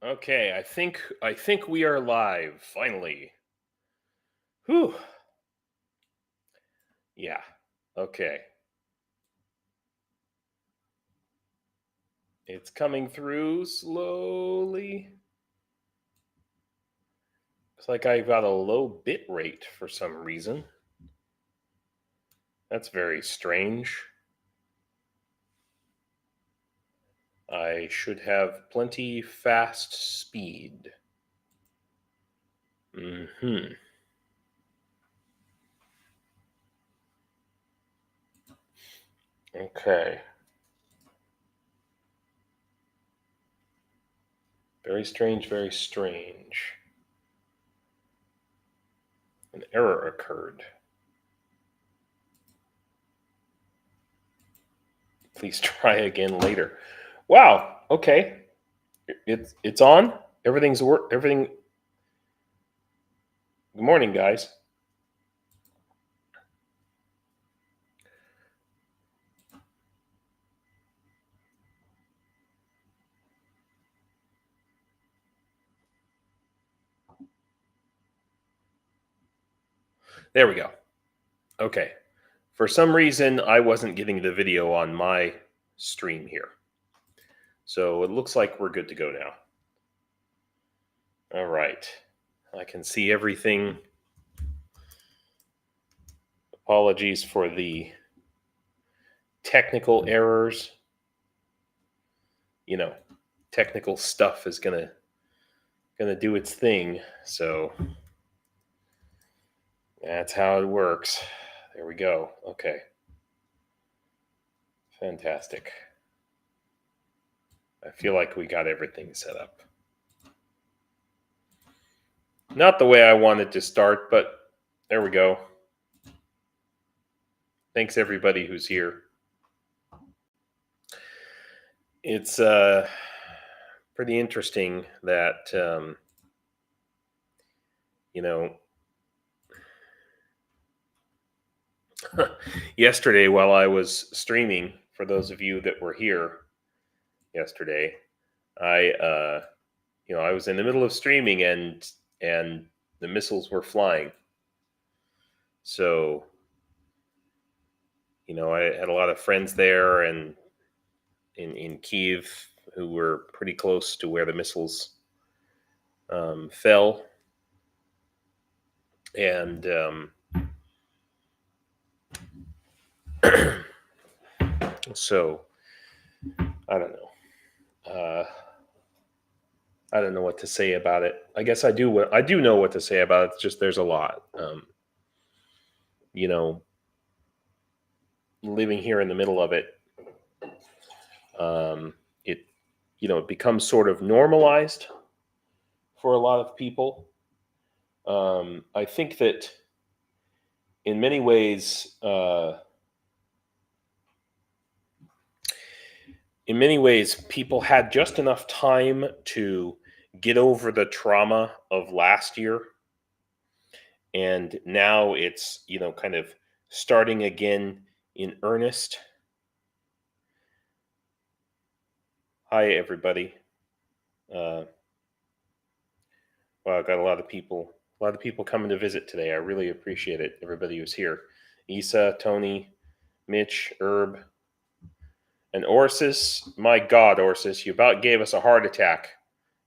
Okay, I think we are live finally. Whew. Yeah. Okay. It's coming through slowly. It's like I got a low bit rate for some reason. That's very strange. I should have plenty fast speed. Mhm. Okay. Very strange, very strange. An error occurred. Please try again later. Wow. Okay. It's on. Everything. Good morning, guys. There we go. Okay. For some reason, I wasn't getting the video on my stream here. So it looks like we're good to go now. All right. I can see everything. Apologies for the technical errors. You know, technical stuff is gonna do its thing. So that's how it works. There we go. Okay. Fantastic. I feel like we got everything set up. Not the way I wanted to start, but there we go. Thanks everybody who's here. It's pretty interesting that you know yesterday while I was streaming. For those of you that were here yesterday, I I was in the middle of streaming and the missiles were flying. So I had a lot of friends there and in Kiev who were pretty close to where the missiles fell, and so I don't know. I don't know what to say about it. I guess I do. I do know what to say about it. It's just there's a lot. You know, living here in the middle of it, it it becomes sort of normalized for a lot of people. I think that in many ways, people had just enough time to get over the trauma of last year, and now it's kind of starting again in earnest. Hi, everybody. Well, I got a lot of people coming to visit today. I really appreciate it. Everybody who's here. Isa, Tony, Mitch, Herb, and Orsis. My God, Orsis, you about gave us a heart attack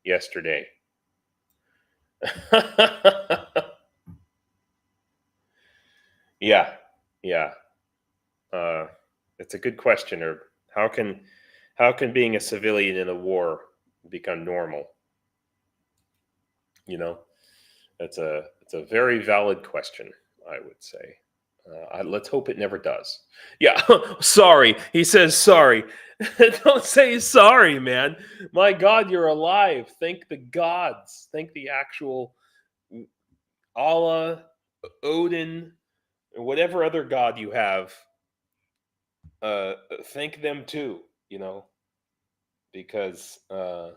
yesterday. Yeah, yeah. It's a good question, Herb. How can being a civilian in a war become normal? It's a very valid question, I would say. Let's hope it never does. Yeah, sorry. He says sorry. Don't say sorry, man. My God, you're alive. Thank the gods. Thank the actual Allah, Odin, or whatever other god you have. Thank them too. Because yeah,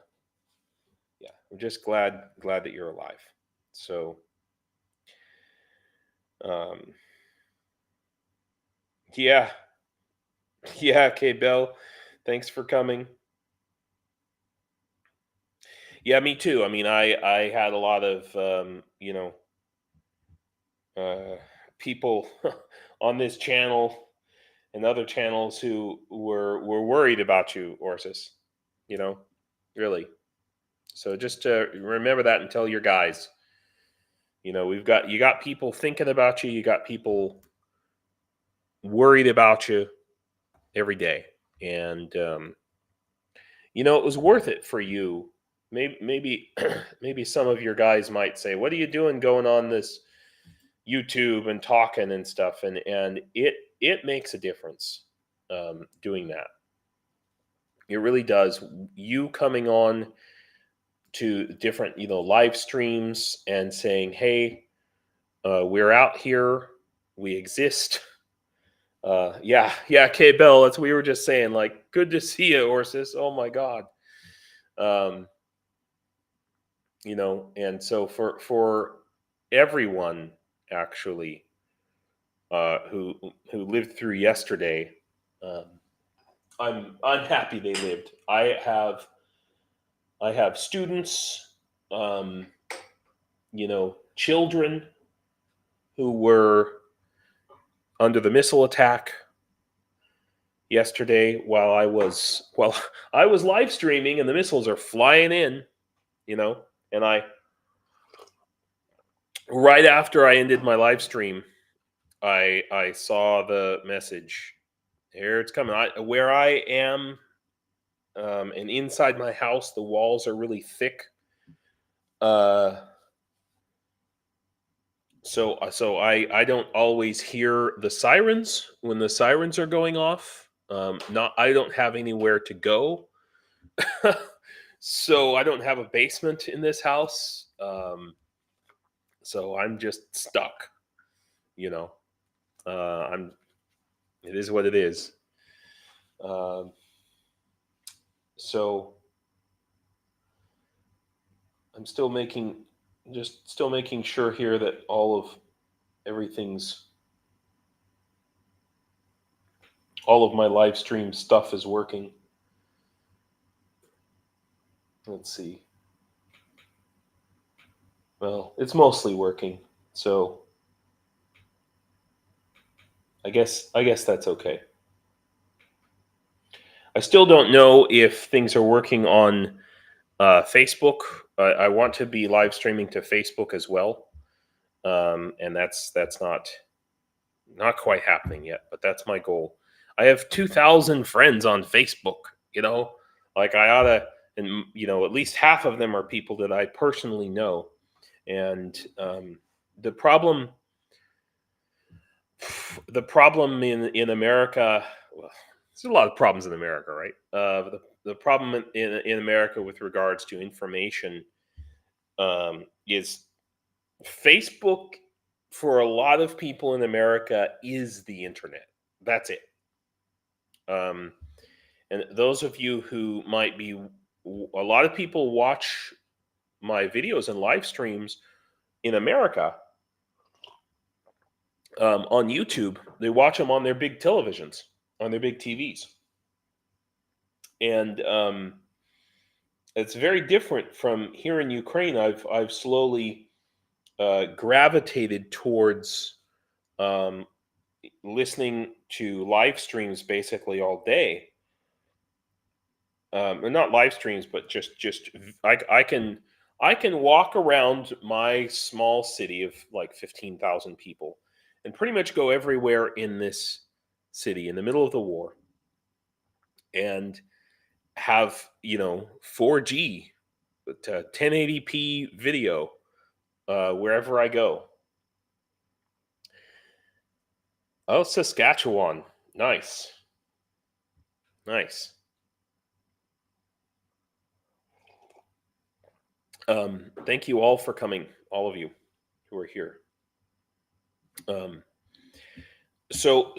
I'm just glad that you're alive. So um, yeah, yeah, K Bell, thanks for coming. Yeah, me too. I mean, I had a lot of uh, people on this channel and other channels who were worried about you, Orsis. You know, really. So just remember that and tell your guys. You got people thinking about you. You got people worried about you every day, and it was worth it for you. Maybe maybe some of your guys might say, "What are you doing going on this YouTube and talking and stuff?" And it makes a difference doing that. It really does. You coming on to different live streams and saying, "Hey, we're out here, we exist." Yeah, K Bell. That's what we were just saying. Like, good to see you, Orsis. Oh my God. Um, and so for everyone actually who lived through yesterday, um, I'm happy they lived. I have students, um, children who were under the missile attack yesterday while I was live streaming and the missiles are flying in, and I right after I ended my live stream, I saw the message. Here it's coming. Where I am, and inside my house, the walls are really thick. Uh, so I don't always hear the sirens when the sirens are going off. Not I don't have anywhere to go, so I don't have a basement in this house. So I'm just stuck. You know, I'm. It is what it is. Um, so I'm still making sure here that everything's all of my live stream stuff is working. Let's see. Well, it's mostly working, so I guess that's okay. I still don't know if things are working on Facebook. I want to be live streaming to Facebook as well, and that's not quite happening yet. But that's my goal. I have 2,000 friends on Facebook. Like I oughta, and at least half of them are people that I personally know. And the problem in America, well, there's a lot of problems in America, right? The problem in America with regards to information is Facebook. For a lot of people in America, is the internet. That's it. Um, and those of you who might be, a lot of people watch my videos and live streams in America on YouTube. They watch them on their big televisions, on their big TVs, and it's very different from here in Ukraine. I've slowly gravitated towards um, listening to live streams basically all day. And not live streams, but just I can walk around my small city of like 15,000 people and pretty much go everywhere in this city in the middle of the war and have 4G to 1080p video wherever I go. Oh, Saskatchewan, nice. Thank you all for coming, all of you who are here. So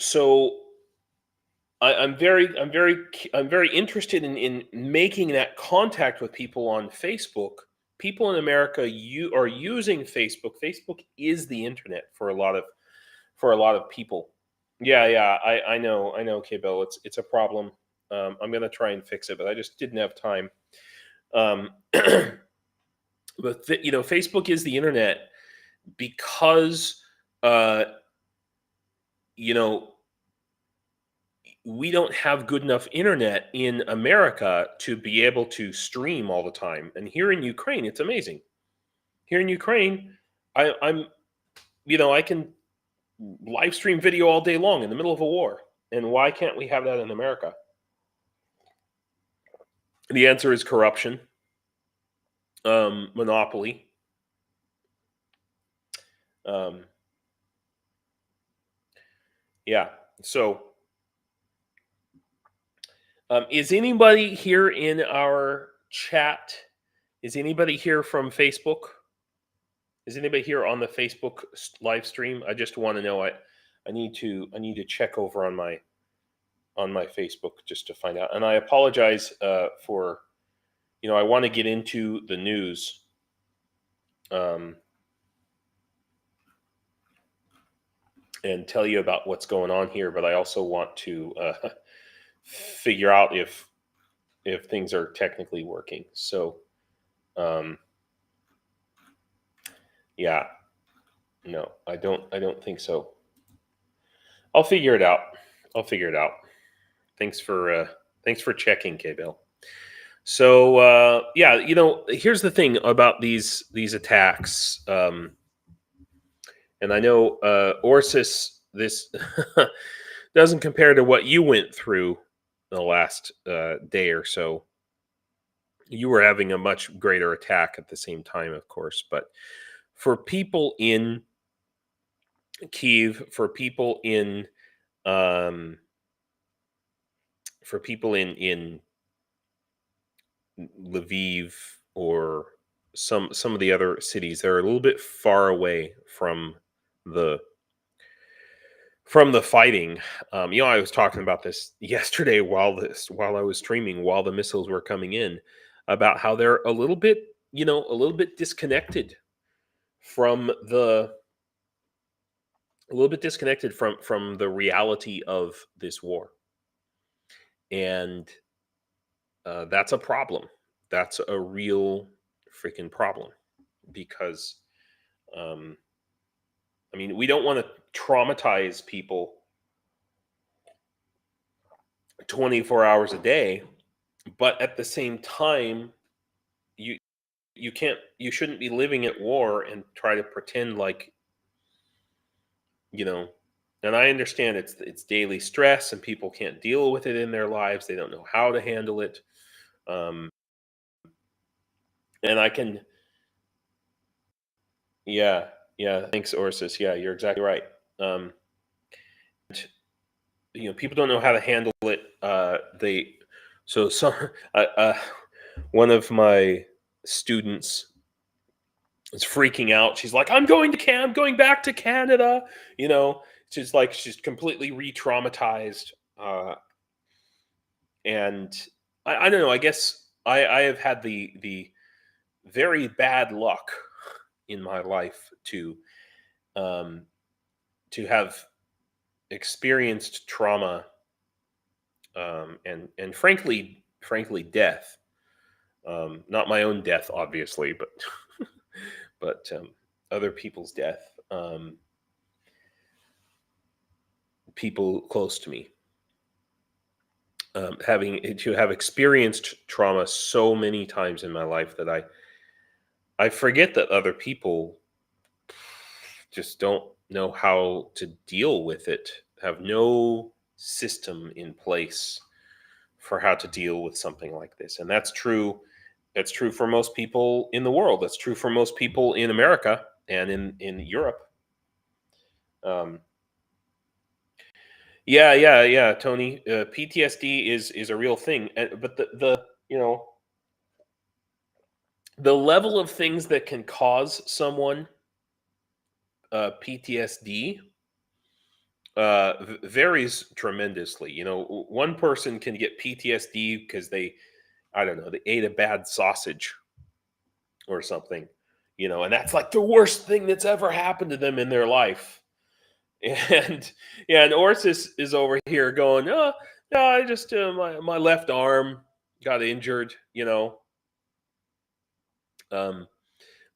I'm very interested in making that contact with people on Facebook. People in America, you are using Facebook. Facebook is the internet for a lot of people. Yeah. I know, K-Bell. It's a problem. I'm gonna try and fix it, but I just didn't have time. Um, But Facebook is the internet because you know we don't have good enough internet in America to be able to stream all the time. And here in Ukraine, it's amazing. Here in Ukraine, I'm I can live stream video all day long in the middle of a war. And why can't we have that in America? The answer is corruption, monopoly. Yeah. So, is anybody here in our chat? Is anybody here from Facebook? Is anybody here on the Facebook live stream? I just want to know. I need to check over on my Facebook just to find out. And I apologize for, I want to get into the news. And tell you about what's going on here, but I also want to figure out if things are technically working. So, yeah, no, I don't think so. I'll figure it out. Thanks for checking, K-Bill. So yeah, here's the thing about these attacks. And I know Orsis, this doesn't compare to what you went through the last day or so. You were having a much greater attack at the same time, of course. But for people in Kiev, for people in Lviv or some of the other cities, they're a little bit far away from the fighting. I was talking about this yesterday while I was streaming, while the missiles were coming in, about how they're a little bit disconnected from the reality of this war. And that's a problem. That's a real freaking problem, because we don't want to traumatize people 24 hours a day, but at the same time, you shouldn't be living at war and try to pretend like, and I understand it's daily stress and people can't deal with it in their lives. They don't know how to handle it. And I can, yeah, thanks, Orsis. Yeah, you're exactly right. People don't know how to handle it. One of my students is freaking out. She's like, I'm going back to Canada. She's completely re-traumatized. And I don't know. I guess I have had the very bad luck in my life to have experienced trauma, and frankly death. Not my own death, obviously, but but other people's death. People close to me. Having to have experienced trauma so many times in my life that I forget that other people just don't know how to deal with it, have no system in place for how to deal with something like this. And that's true. That's true for most people in the world. That's true for most people in America and in Europe. Yeah, Tony. PTSD is a real thing, but the level of things that can cause someone PTSD varies tremendously. One person can get PTSD because they ate a bad sausage or something, and that's like the worst thing that's ever happened to them in their life. And and Orsis is over here going, oh, no, I just my left arm got injured,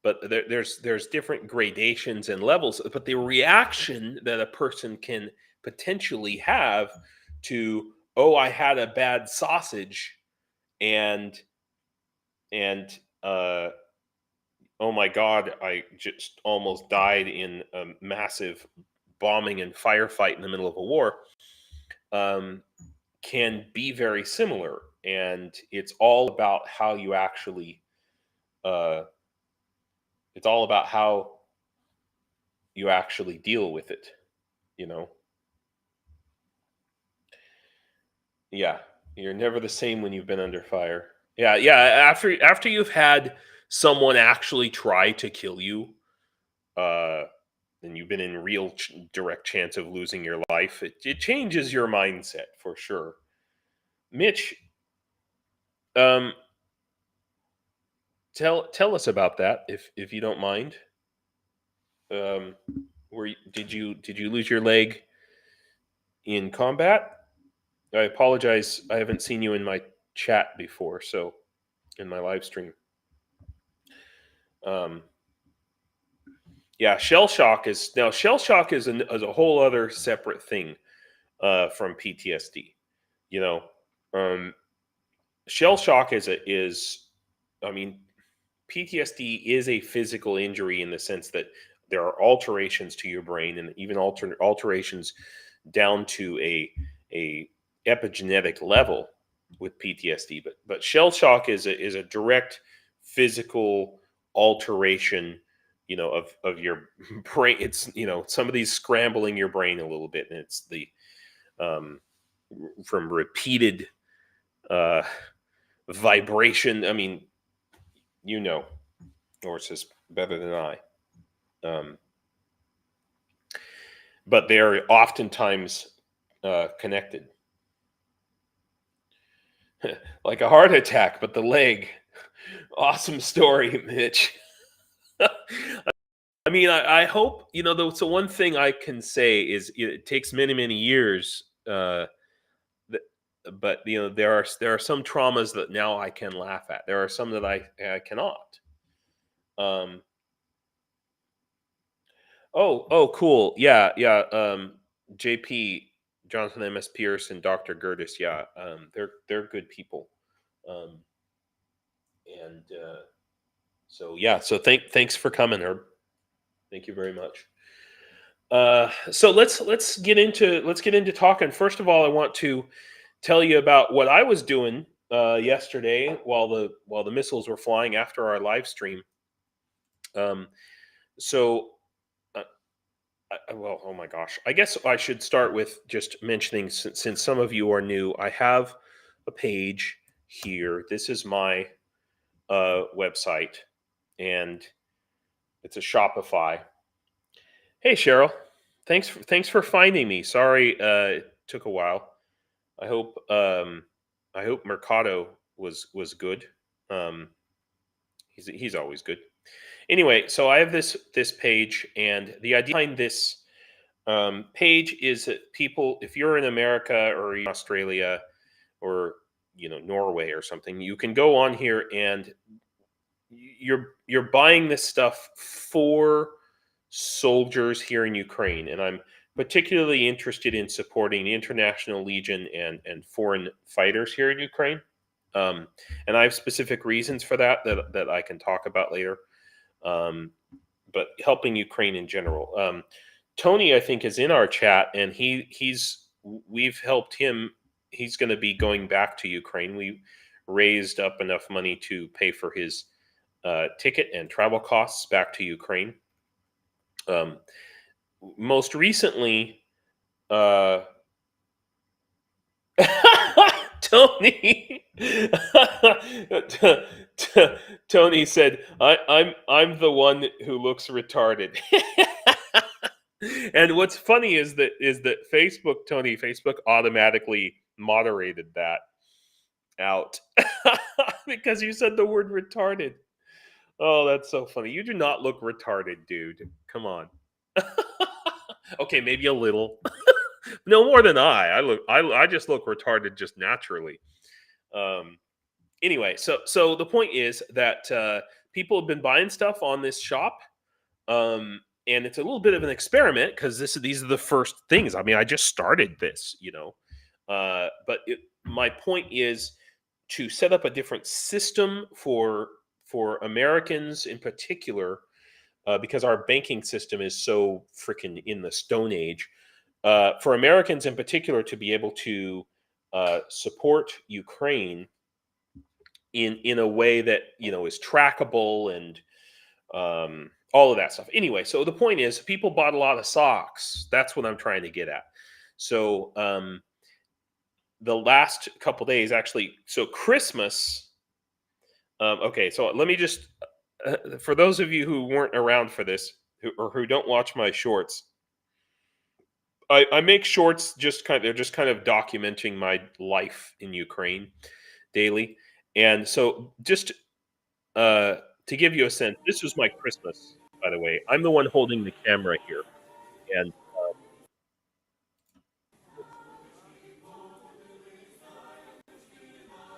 but there's different gradations and levels. But the reaction that a person can potentially have to, oh, I had a bad sausage, and and oh my God, I just almost died in a massive bombing and firefight in the middle of a war, can be very similar. And it's all about how you actually, uh, it's all about how you actually deal with it, you know? Yeah. You're never the same when you've been under fire. Yeah. Yeah. After you've had someone actually try to kill you, uh, and you've been in real direct chance of losing your life, it changes your mindset for sure. Mitch, um, tell us about that if you don't mind. Um, did you lose your leg in combat? I apologize. I haven't seen you in my chat before, so in my live stream. Um, yeah, shell shock is is a whole other separate thing from PTSD. You know, um, shell shock I mean, PTSD is a physical injury in the sense that there are alterations to your brain, and even alterations down to a epigenetic level with PTSD. But shell shock is a direct physical alteration, of your brain. It's, somebody's scrambling your brain a little bit, and it's the um, from repeated uh, vibration. I mean, Norse better than I. Um, but they're oftentimes connected. Like a heart attack, but the leg. Awesome story, Mitch. I mean, I hope, the one thing I can say is it takes many, many years. But there are some traumas that now I can laugh at. There are some that I cannot. Oh, cool. Yeah, yeah. JP, Jonathan M.S. Pierce, and Dr. Gerdes. Yeah, they're good people. Um, and so yeah, so thanks for coming, Herb. Thank you very much. So let's get into talking. First of all, I want to tell you about what I was doing yesterday while the missiles were flying after our live stream. So well, oh my gosh. I guess I should start with just mentioning, since some of you are new, I have a page here. This is my website, and it's a Shopify. Hey, Cheryl. Thanks for finding me. Sorry, it took a while. I hope Mercado was good. Um, he's always good. Anyway, so I have this page, and the idea behind this page is that people, if you're in America or in Australia or Norway or something, you can go on here and you're buying this stuff for soldiers here in Ukraine, and I'm particularly interested in supporting the International Legion and foreign fighters here in Ukraine. And I have specific reasons for that I can talk about later. But helping Ukraine in general. Tony, I think, is in our chat, and we've helped him. He's going to be going back to Ukraine. We raised up enough money to pay for his ticket and travel costs back to Ukraine. Most recently, Tony Tony said, I'm the one who looks retarded. And what's funny is that Facebook automatically moderated that out because you said the word retarded. Oh, that's so funny. You do not look retarded, dude. Come on. Okay, maybe a little. No more than I just look retarded just naturally. Anyway, so the point is that people have been buying stuff on this shop, and it's a little bit of an experiment because these are the first things. I mean, I just started this, but my point is to set up a different system for Americans in particular, because our banking system is so freaking in the Stone Age. For Americans in particular to be able to support Ukraine in a way that is trackable and all of that stuff. Anyway, so the point is, people bought a lot of socks. That's what I'm trying to get at. So the last couple days, actually, so Christmas. Okay, so let me just for those of you who weren't around for this, who don't watch my shorts. I make shorts they're just kind of documenting my life in Ukraine daily. And so just to give you a sense, this was my Christmas, by the way. I'm the one holding the camera here. And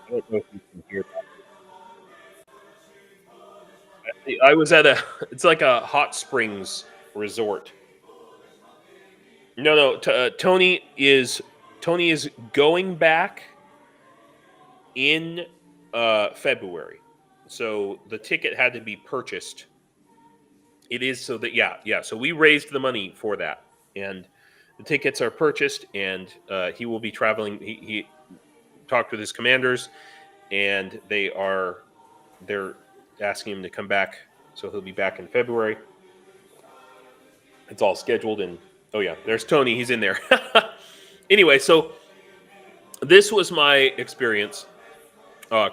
I don't know if you can hear that. I was at it's like a hot springs resort. No, Tony is going back in February. So the ticket had to be purchased. It is so that yeah. So we raised the money for that, and the tickets are purchased, and he will be traveling. He talked with his commanders, and they're asking him to come back. So he'll be back in February. It's all scheduled, and oh yeah, there's Tony. He's in there. Anyway, so this was my experience.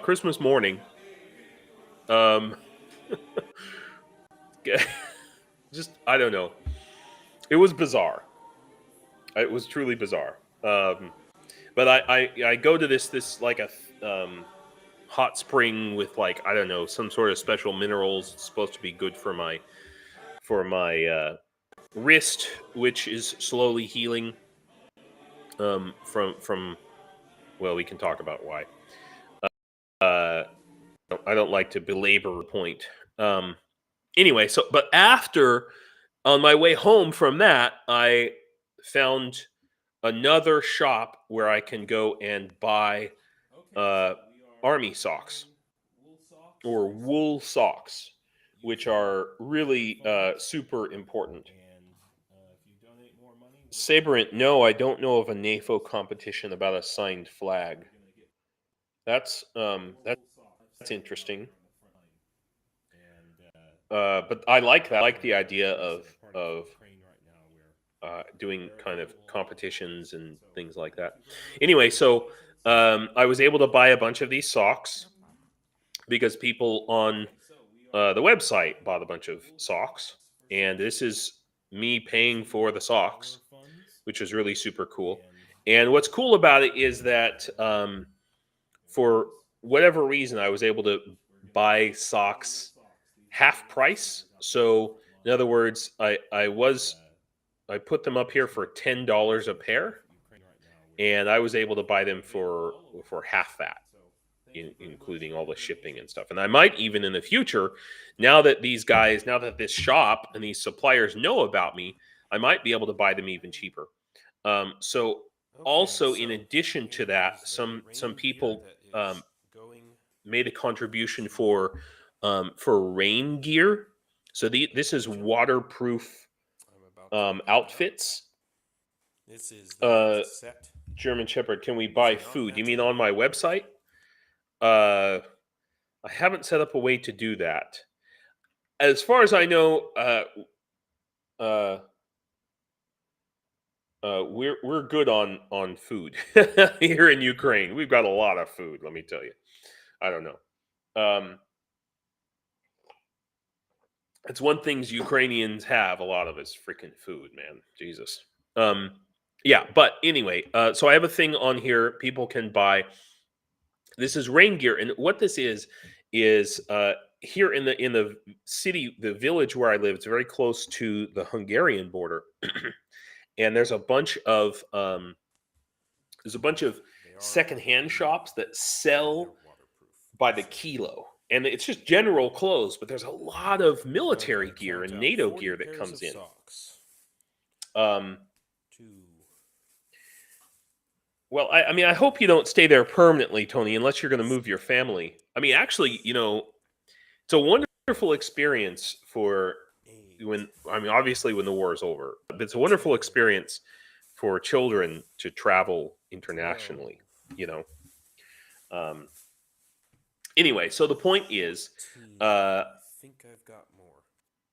Christmas morning. Just I don't know. It was bizarre. It was truly bizarre. But I go to this like a hot spring with, like, I don't know, some sort of special minerals. It's supposed to be good for my wrist, which is slowly healing. From well, we can talk about why. Uh, I don't like to belabor the point. Anyway, so but after on my way home from that, I found another shop where I can go and buy army socks or wool socks, which are really super important. Saberint, no, I don't know of a NAFO competition about a signed flag. That's interesting. But I like that. I like the idea of doing kind of competitions and things like that. Anyway, so I was able to buy a bunch of these socks because people on the website bought a bunch of socks, and this is me paying for the socks, which is really super cool. And what's cool about it is that for whatever reason, I was able to buy socks half price. So in other words, I put them up here for $10 a pair, and I was able to buy them for half that, including all the shipping and stuff. And I might even in the future, now that this shop and these suppliers know about me, I might be able to buy them even cheaper. So also, in addition to that, some people made a contribution for rain gear. So this is waterproof outfits. German Shepherd, can we buy food? You mean on my website? I haven't set up a way to do that. As far as I know, we're good on food here in Ukraine. We've got a lot of food. Let me tell you. I don't know. It's one things Ukrainians have a lot of is freaking food, man. Jesus. Yeah, but anyway, so I have a thing on here people can buy. This is rain gear, and what this is here in the city, the village where I live. It's very close to the Hungarian border, and there's a bunch of secondhand shops that sell by the kilo. and it's just general clothes, but there's a lot of military Okay, gear and count out NATO 40 gear that pairs comes of in. Socks. Um, 2. well, I mean, I hope you don't stay there permanently, Tony, unless you're going to move your family. I mean, actually, you know, it's a wonderful experience for 8. obviously when the war is over, but it's a wonderful experience for children to travel 12. internationally, you know. Anyway, so the point is, 13. uh, I think I've got more.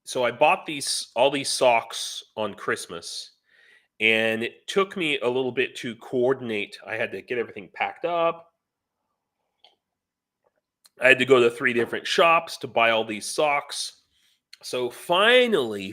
so I bought all these socks on Christmas, and it took me a little bit to coordinate. I had to get everything packed up. I had to go to 3 different shops to buy all these socks. So finally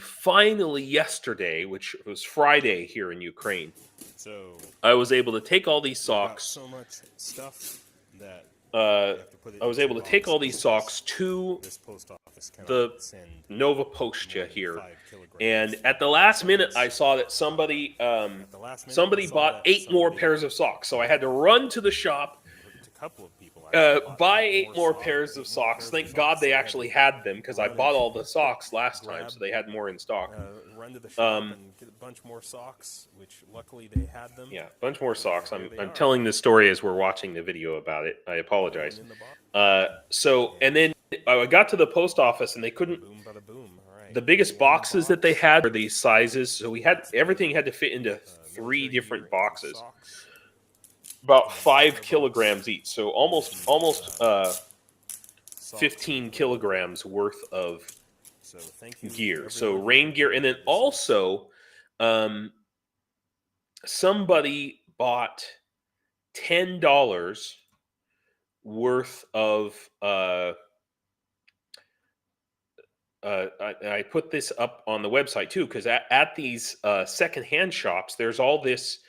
yesterday, which was Friday here in Ukraine, So I was able to take all these we've got socks. so much stuff that Uh, we have to put it I was in able to take all these socks to This post office cannot the send Nova more Postia than here, 5 kilograms. and at the last minute, I saw that somebody At the last minute, somebody I saw bought that 8 more somebody- pairs of socks. So I had to run to the shop, a couple of people actually bought buy 8 8 more socks, pairs 8 of more socks. pairs of Thank socks. God they So I had actually to had them, because I run bought and all the socks last time, grab, so they had more in stock. run to the shop and get a bunch more socks, which luckily they had them. Yeah, a bunch more socks. There I'm they are. telling this story as we're watching the video about it. I apologize. In the box. So, and then I got to the post office, and they couldn't. Boom, bada boom. All right. The biggest One boxes that they box, had were these sizes, so we had everything had to fit into 3 military different gear and boxes, socks. about another 5 box. kilograms each. So almost Socks 15 kilograms worth of So thank you, gear. So everyone. rain gear, and then This is- also somebody bought $10 worth of I put this up on the website too, because at these secondhand shops, there's all this,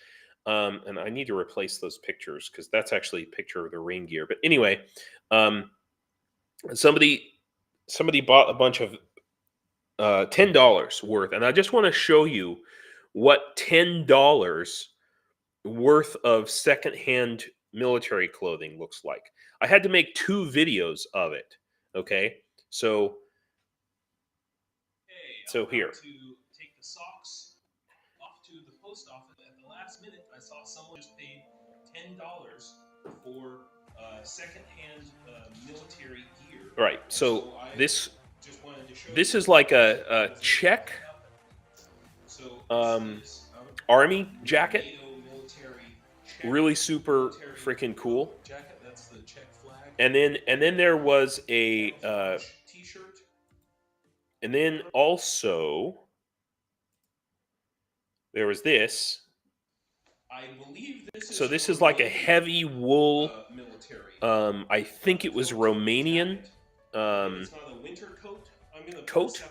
and I need to replace those pictures because that's actually a picture of the rain gear. But anyway, somebody bought a bunch of $10 worth, and I just want to show you what $10 worth of secondhand military clothing looks like. I had to make 2 videos of it. Okay, so here. To take the socks off to the post office at the last minute, I saw someone just paid $10 for secondhand military gear. Right. So this is like a Czech army jacket. Really super freaking cool. And then there was a t-shirt. And then also there was this. I believe this is like a heavy wool. I think it was Romanian coat.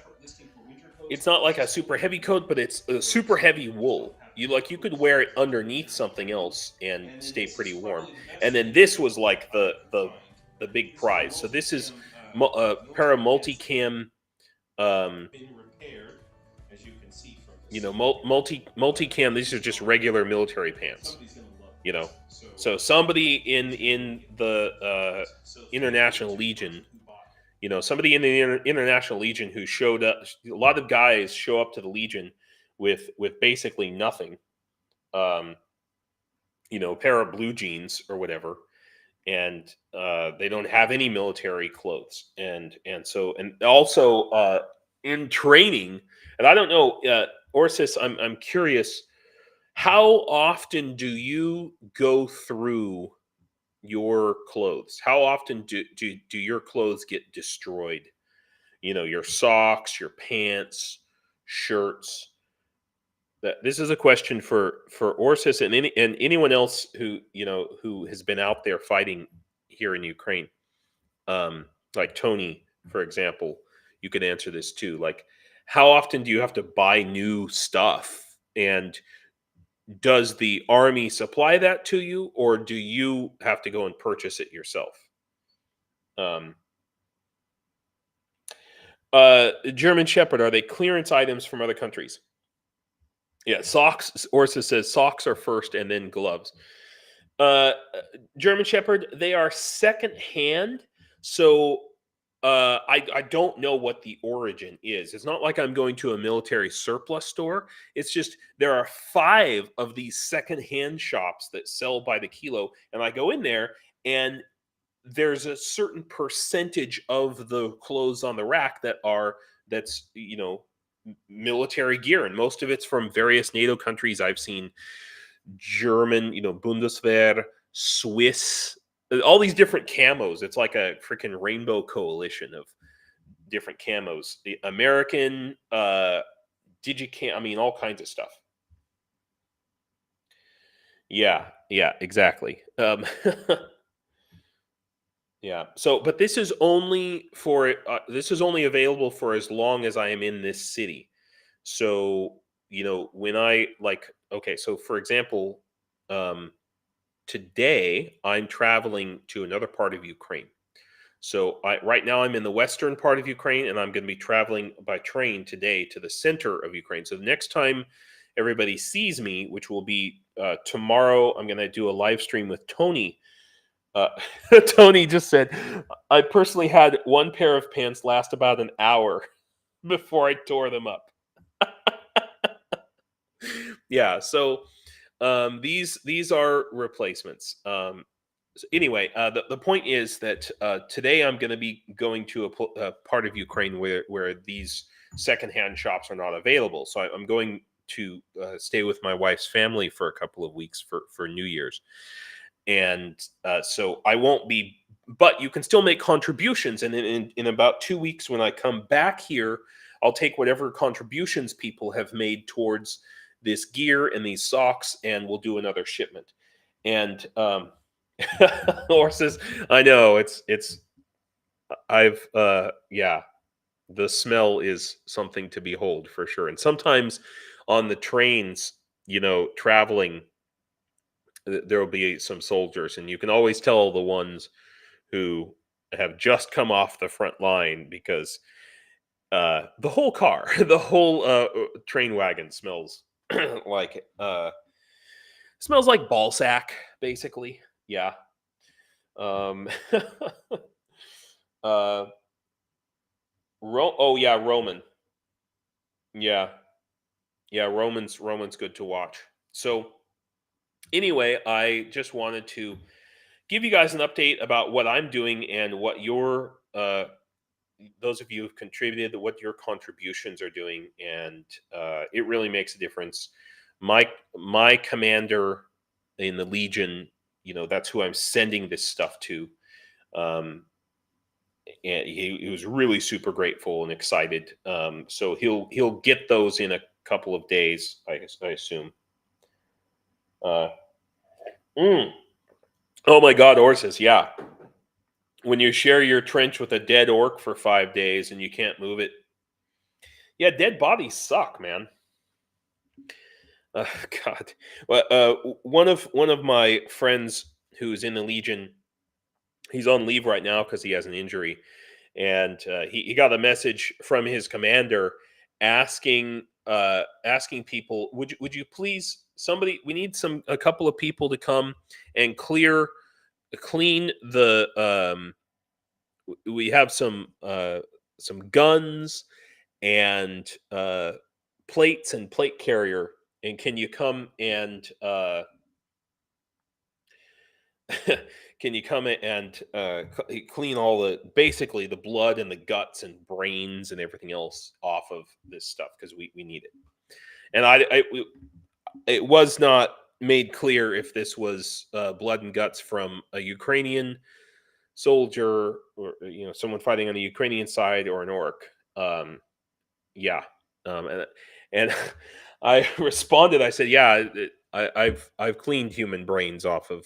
It's not like a super heavy coat, but it's a super heavy wool. You could wear it underneath something else and stay pretty warm. And then this was like the big prize. So this is a pair of multicam. Been repaired, as you can see from this. Multicam. These are just regular military pants. So somebody in the International Legion, somebody in the International Legion who showed up. A lot of guys show up to the Legion with basically nothing. A pair of blue jeans or whatever, and they don't have any military clothes, and also in training. And I don't know, Orsis, I'm curious, how often do you go through your clothes? How often do your clothes get destroyed? Your socks, your pants, shirts. This is a question for Orsis and anyone else who has been out there fighting here in Ukraine. Like Tony, for example, you could answer this too. Like, how often do you have to buy new stuff? And does the army supply that to you, or do you have to go and purchase it yourself? German Shepherd, are they clearance items from other countries? Yeah, socks. Orsa says socks are first and then gloves. German Shepherd, they are second hand. So I don't know what the origin is. It's not like I'm going to a military surplus store. It's just there are 5 of these secondhand shops that sell by the kilo, and I go in there, and there's a certain percentage of the clothes on the rack that's military gear, and most of it's from various NATO countries. I've seen German, Bundeswehr, Swiss, all these different camos. It's like a freaking rainbow coalition of different camos. The American, Digicam, I mean, all kinds of stuff. Yeah, exactly. Yeah. So, but this is only available for as long as I am in this city. So, when I okay, so for example, today I'm traveling to another part of Ukraine. So right now I'm in the western part of Ukraine, and I'm going to be traveling by train today to the center of Ukraine. So the next time everybody sees me, which will be tomorrow, I'm going to do a live stream with Tony. Tony just said, I personally had one pair of pants last about an hour before I tore them up. Yeah, so these are replacements. So anyway, the point is that today I'm going to be going to a part of Ukraine where these secondhand shops are not available. So I'm going to stay with my wife's family for a couple of weeks for New Year's. And so I won't be, but you can still make contributions. And in about 2 weeks, when I come back here, I'll take whatever contributions people have made towards this gear and these socks, and we'll do another shipment. And horses, I know yeah, the smell is something to behold for sure. And sometimes on the trains, traveling, there will be some soldiers, and you can always tell the ones who have just come off the front line because the whole car, the whole train wagon smells like ball sack, basically. Yeah. uh, oh yeah, Roman. Yeah, Roman's good to watch. So anyway, I just wanted to give you guys an update about what I'm doing and what your those of you who've contributed, what your contributions are doing, and it really makes a difference. My commander in the Legion, that's who I'm sending this stuff to. And he was really super grateful and excited. So he'll get those in a couple of days, I assume. Mm. Oh my God, horses! Yeah, when you share your trench with a dead orc for 5 days and you can't move it. Yeah, dead bodies suck, man. God. Well, one of my friends who's in the Legion, he's on leave right now because he has an injury, and he got a message from his commander asking people, would you please, somebody, we need a couple of people to come and clean the we have some guns and plates and plate carrier, and can you come and can you come and clean all basically the blood and the guts and brains and everything else off of this stuff, because we need it. And it was not made clear if this was blood and guts from a Ukrainian soldier, or someone fighting on the Ukrainian side, or an orc. Yeah. And I responded, I said, yeah, I've cleaned human brains off of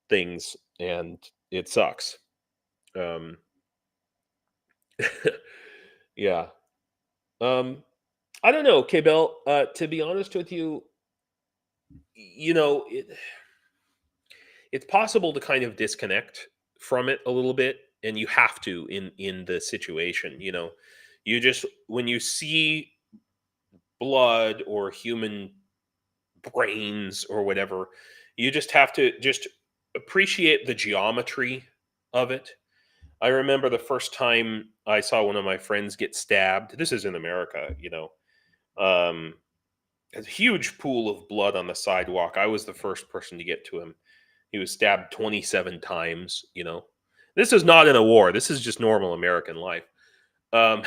things, and it sucks. Yeah. I don't know, K-Bell, to be honest with you, it's possible to kind of disconnect from it a little bit, and you have to in the situation. You just, when you see blood or human brains or whatever, you just have to just appreciate the geometry of it. I remember the first time I saw one of my friends get stabbed. This is in America, a huge pool of blood on the sidewalk. I was the first person to get to him. He was stabbed 27 times. This is not in a war. This is just normal American life. Um,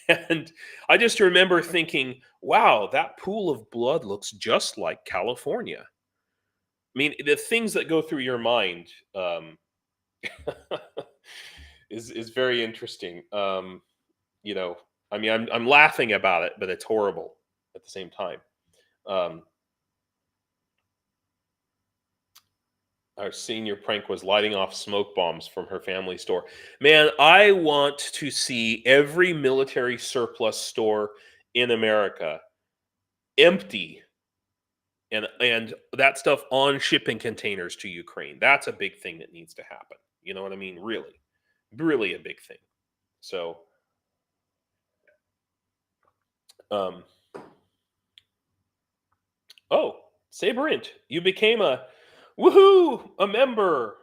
and I just remember thinking, wow, that pool of blood looks just like California. I mean, the things that go through your mind is very interesting. I mean, I'm laughing about it, but it's horrible at the same time. Um, our senior prank was lighting off smoke bombs from her family store. Man, I want to see every military surplus store in America empty and that stuff on shipping containers to Ukraine. That's a big thing that needs to happen. You know what I mean? Really, really a big thing. So, um, oh, Saberint, you became a member.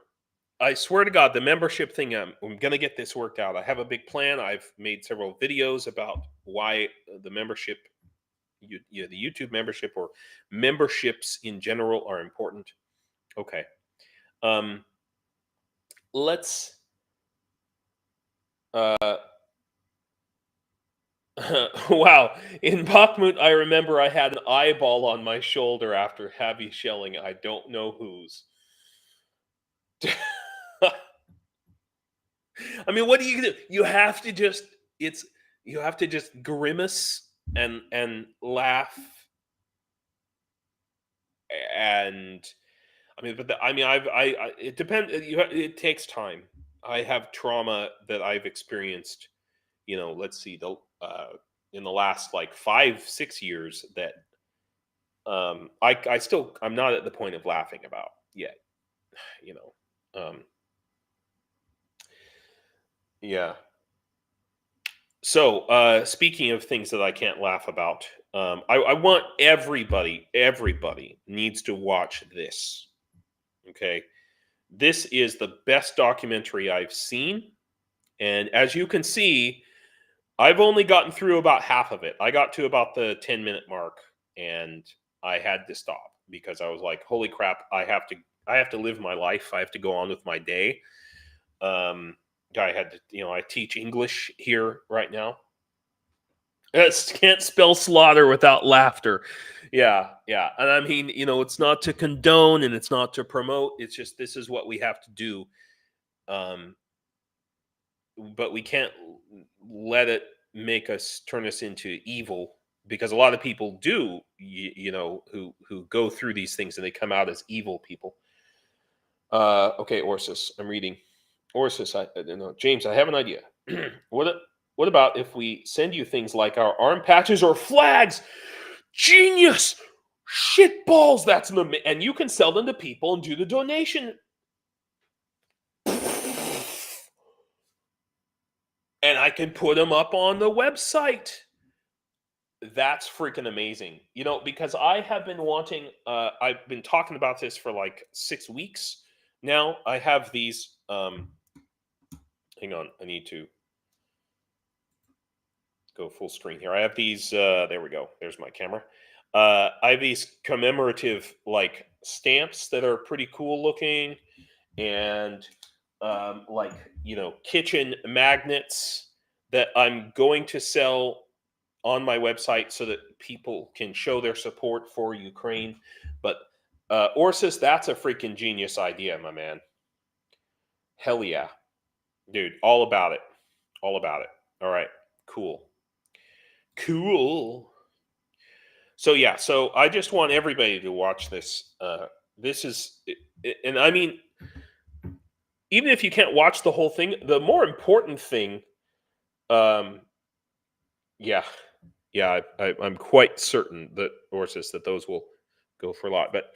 I swear to God, the membership thing, I'm going to get this worked out. I have a big plan. I've made several videos about why the membership, the YouTube membership or memberships in general are important. Okay. Let's, wow. In Bakhmut, I remember I had an eyeball on my shoulder after heavy shelling. I don't know whose. I mean, what do you do? You have to just grimace and laugh, and I mean, but it depends. It takes time. I have trauma that I've experienced. Let's see, in the last like 5-6 years that I'm not at the point of laughing about yet. Yeah. So, speaking of things that I can't laugh about, I want everybody needs to watch this. Okay. This is the best documentary I've seen. And as you can see, I've only gotten through about half of it. I got to about the 10-minute mark and I had to stop because I was like, holy crap, I have to live my life. I have to go on with my day. I had to, I teach English here right now. I can't spell slaughter without laughter. Yeah. And I mean, it's not to condone and it's not to promote. It's just this is what we have to do. But we can't let it turn us into evil because a lot of people do, who go through these things and they come out as evil people. Okay, Orsus, I'm reading. Orsus, James, I have an idea. What about if we send you things like our arm patches or flags? Genius! Shit balls! That's and you can sell them to people and do the donation. And I can put them up on the website. That's freaking amazing. Because I have been wanting, I've been talking about this for like 6 weeks. Now I have these, hang on, I need to go full screen here. I have these, there we go. There's my camera. I have these commemorative like stamps that are pretty cool looking and kitchen magnets that I'm going to sell on my website so that people can show their support for Ukraine. But Orsus, that's a freaking genius idea, my man. Hell yeah. Dude, all about it. All right, cool. So yeah, so I just want everybody to watch this. This is, and I mean, even if you can't watch the whole thing, the more important thing, I'm quite certain that Orsus that those will go for a lot. But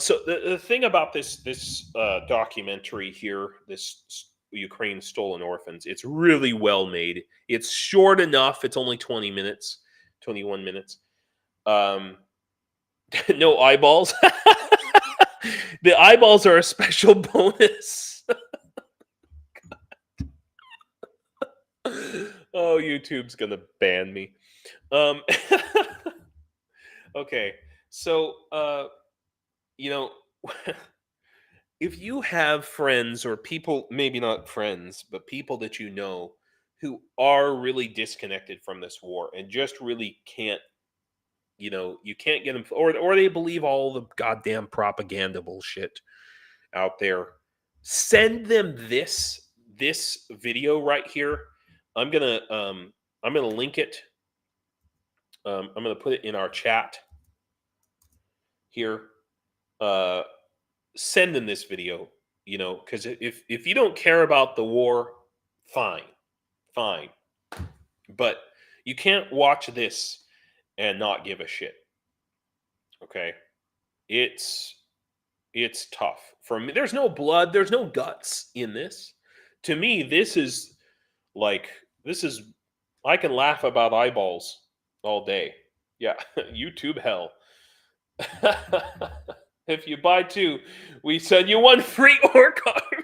so the thing about this documentary here, this Ukraine Stolen Orphans, it's really well made. It's short enough. It's only 21 minutes. No eyeballs. The eyeballs are a special bonus. Oh, YouTube's gonna ban me. Um, okay, so you know, if you have friends or people, maybe not friends, but people that you know who are really disconnected from this war and just really can't, you can't get them, or they believe all the goddamn propaganda bullshit out there, send them this video right here. I'm gonna link it. I'm gonna put it in our chat here. Uh, Send them this video, because if you don't care about the war, fine, fine, but you can't watch this and not give a shit. Okay, it's it's tough for me. There's no blood, there's no guts in this. To me, like this is I can laugh about eyeballs all day. Yeah, YouTube hell. If you buy two, we send you one free ore card.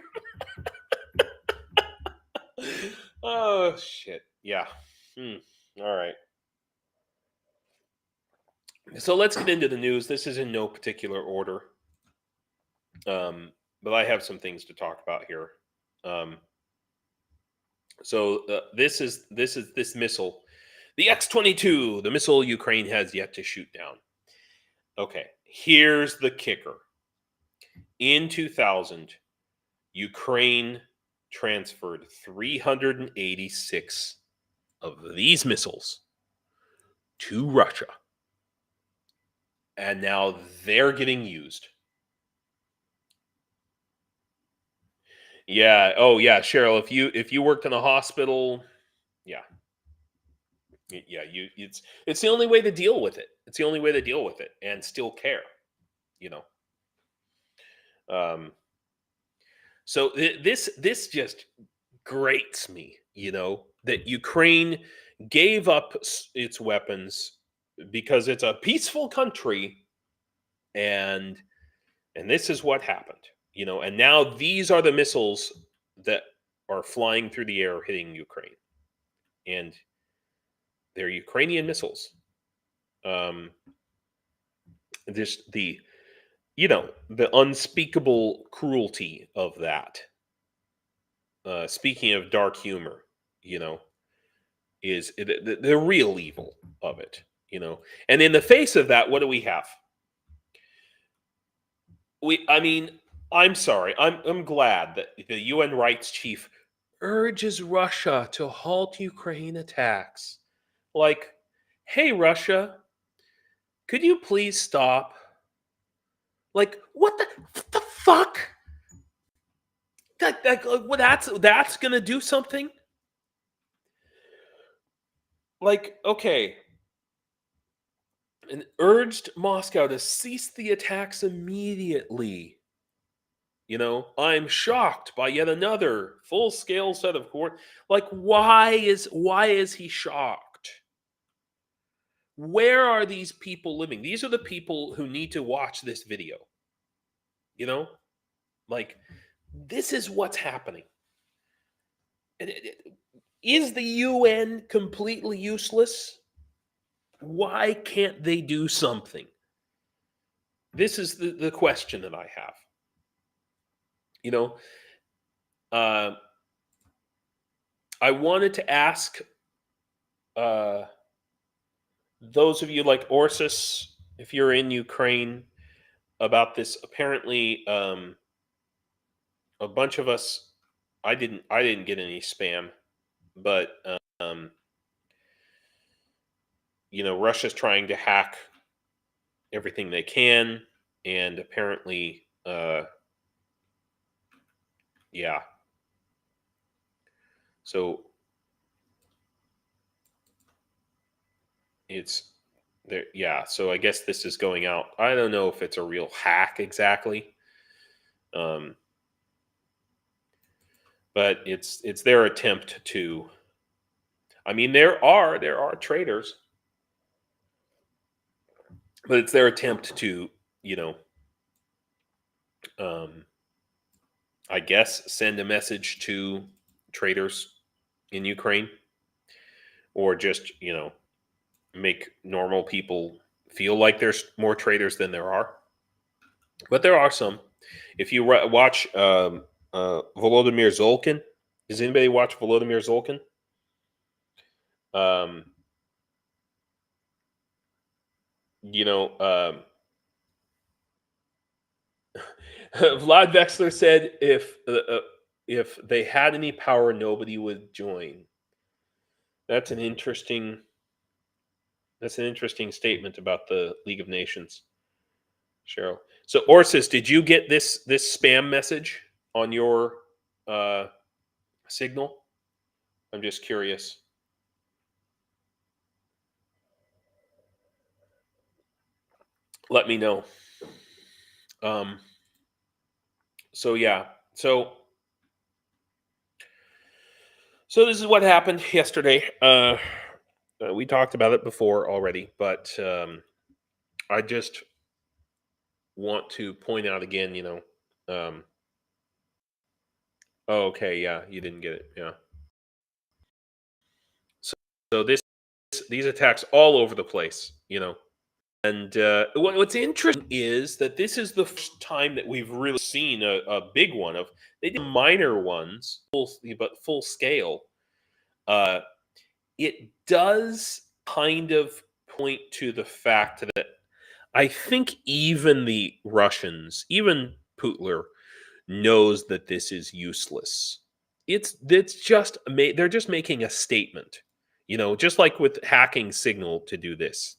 Oh shit. Yeah. All right. So let's get into the news. This is in no particular order. But I have some things to talk about here. This missile, the X-22, the missile Ukraine has yet to shoot down. Okay, here's the kicker. In 2000, Ukraine transferred 386 of these missiles to Russia. And now they're getting used. Yeah. Oh, yeah, Cheryl. If you worked in a hospital, yeah, yeah, it's the only way to deal with it. It's the only way to deal with it and still care. You know. Um. So this just grates me. That Ukraine gave up its weapons because it's a peaceful country, and this is what happened. And now these are the missiles that are flying through the air hitting Ukraine, and they're Ukrainian missiles. Um, just the unspeakable cruelty of that. Speaking of dark humor, is the real evil of it. And in the face of that, what do we have? I mean, I'm sorry. I'm glad that the UN rights chief urges Russia to halt Ukraine attacks. Like, hey, Russia, could you please stop? Like, what the fuck? That's gonna do something? Like, okay. And urged Moscow to cease the attacks immediately. I'm shocked by yet another full-scale set of court. Like, why is he shocked? Where are these people living? These are the people who need to watch this video. Like, this is what's happening. Is the UN completely useless? Why can't they do something? This is the question that I have. I wanted to ask those of you like Orsis, if you're in Ukraine, about this. Apparently, a bunch of us, I didn't get any spam, but Russia's trying to hack everything they can, and apparently, yeah. So it's there. Yeah. So I guess this is going out. I don't know if it's a real hack exactly. But it's their attempt to. I mean, there are traitors, but it's their attempt to, I guess, send a message to traitors, in Ukraine, or just, make normal people feel like there's more traitors than there are. But there are some. If you watch Volodymyr Zolkin, does anybody watch Volodymyr Zolkin? You know, Vlad Vexler said if they had any power, nobody would join. That's an interesting statement about the League of Nations, Cheryl. So Orsis, did you get this spam message on your signal? I'm just curious. Let me know. So yeah. So this is what happened yesterday. We talked about it before already, but I just want to point out again, oh, okay, yeah, you didn't get it. Yeah. So these attacks all over the place, And what's interesting is that this is the first time that we've really seen a big one. They did minor ones, but full scale. It does kind of point to the fact that I think even the Russians, even Putler, knows that this is useless. It's just they're just making a statement, just like with hacking Signal to do this,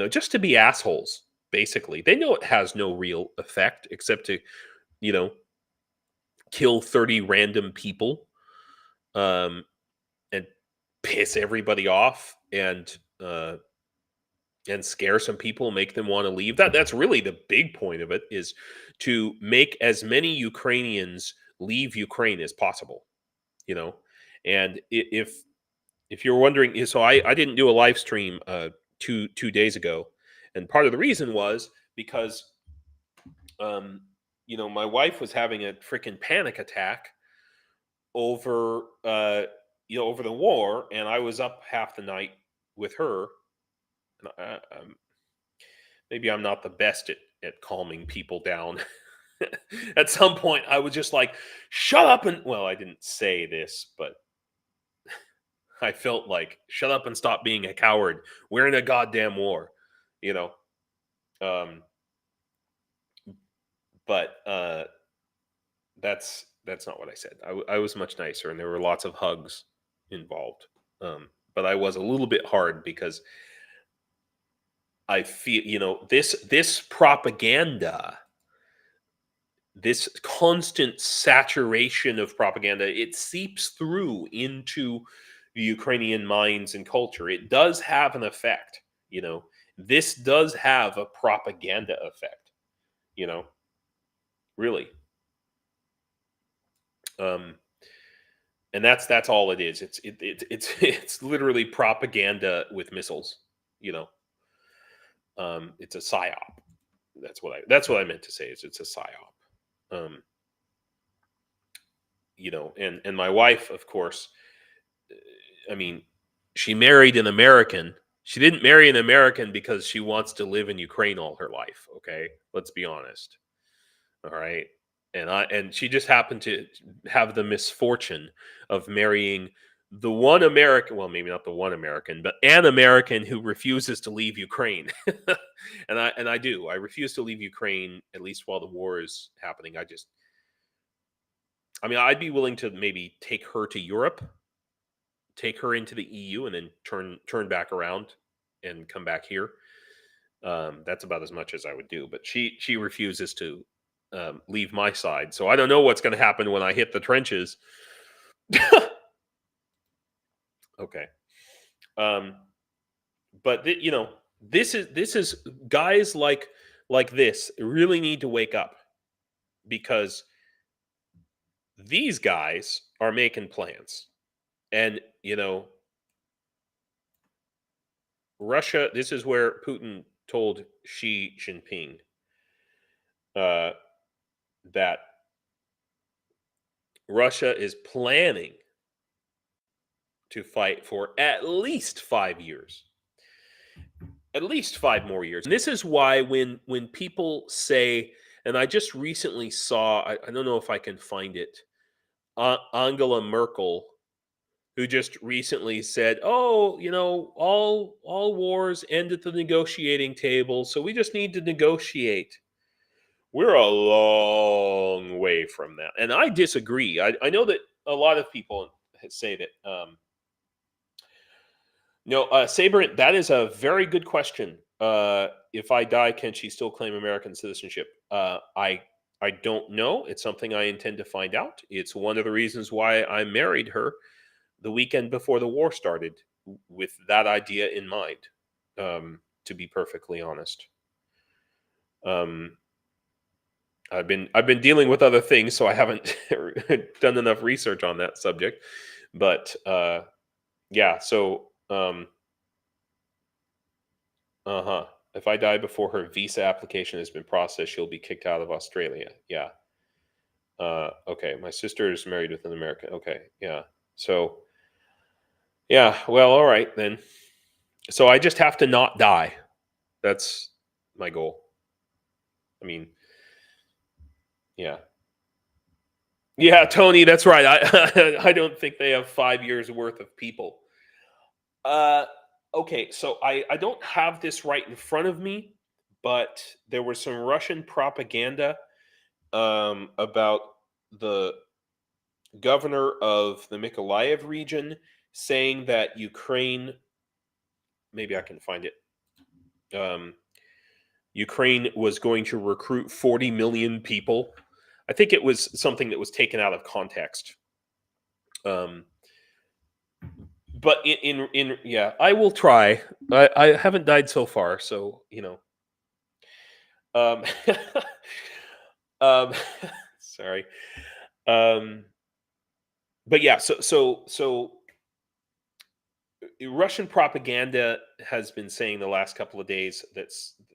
just to be assholes. Basically, they know it has no real effect except to, you know, kill 30 random people, and piss everybody off, and scare some people, make them want to leave. That's really the big point of it, is to make as many Ukrainians leave Ukraine as possible. And if you're wondering, so I didn't do a live stream 2 days ago, and part of the reason was because my wife was having a freaking panic attack over over the war, and I was up half the night with her. And maybe I'm not the best at calming people down. At some point, I was just like, "Shut up!" And well, I didn't say this, but I felt like, "Shut up and stop being a coward. We're in a goddamn war," you know. Um, but that's not what I said. I was much nicer, and there were lots of hugs involved. But I was a little bit hard because I feel, this propaganda, this constant saturation of propaganda, it seeps through into the Ukrainian minds and culture. It does have an effect, This does have a propaganda effect, really. And that's all it is. It's literally propaganda with missiles, you know. It's a psyop. That's what I meant to say, is it's a psyop. And my wife, of course, I mean, she married an American. She didn't marry an American because she wants to live in Ukraine all her life. Okay, let's be honest. All right, and she just happened to have the misfortune of marrying the one American. Well, maybe not the one American, but an American who refuses to leave Ukraine. and I do. I refuse to leave Ukraine, at least while the war is happening. I'd be willing to maybe take her to Europe, take her into the EU, and then turn back around and come back here. That's about as much as I would do. But she refuses to leave my side. So I don't know what's going to happen when I hit the trenches. Okay. But this is guys like this really need to wake up, because these guys are making plans. And Russia, this is where Putin told Xi Jinping that Russia is planning to fight for at least 5 years. At least 5 more years. And this is why when people say, and I just recently saw, I don't know if I can find it, Angela Merkel, who just recently said, "Oh, all wars end at the negotiating table, so we just need to negotiate." We're a long way from that, and I disagree. I know that a lot of people say that. No, Saber, that is a very good question. If I die, can she still claim American citizenship? I don't know. It's something I intend to find out. It's one of the reasons why I married her the weekend before the war started, with that idea in mind. To be perfectly honest, I've been dealing with other things, so I haven't done enough research on that subject. But yeah, so if I die before her visa application has been processed, she'll be kicked out of Australia. Yeah. Okay, my sister is married with an American. Okay, yeah. So yeah, well, all right then. So I just have to not die. That's my goal. I mean, yeah. Yeah, Tony, that's right. I don't think they have 5 years worth of people. Okay, so I don't have this right in front of me, but there was some Russian propaganda about the governor of the Mykolaiv region saying that Ukraine, maybe I can find it, Ukraine was going to recruit 40 million people. I think it was something that was taken out of context. But in yeah, I will try. I haven't died so far, so Um, um, sorry. But yeah, so Russian propaganda has been saying the last couple of days that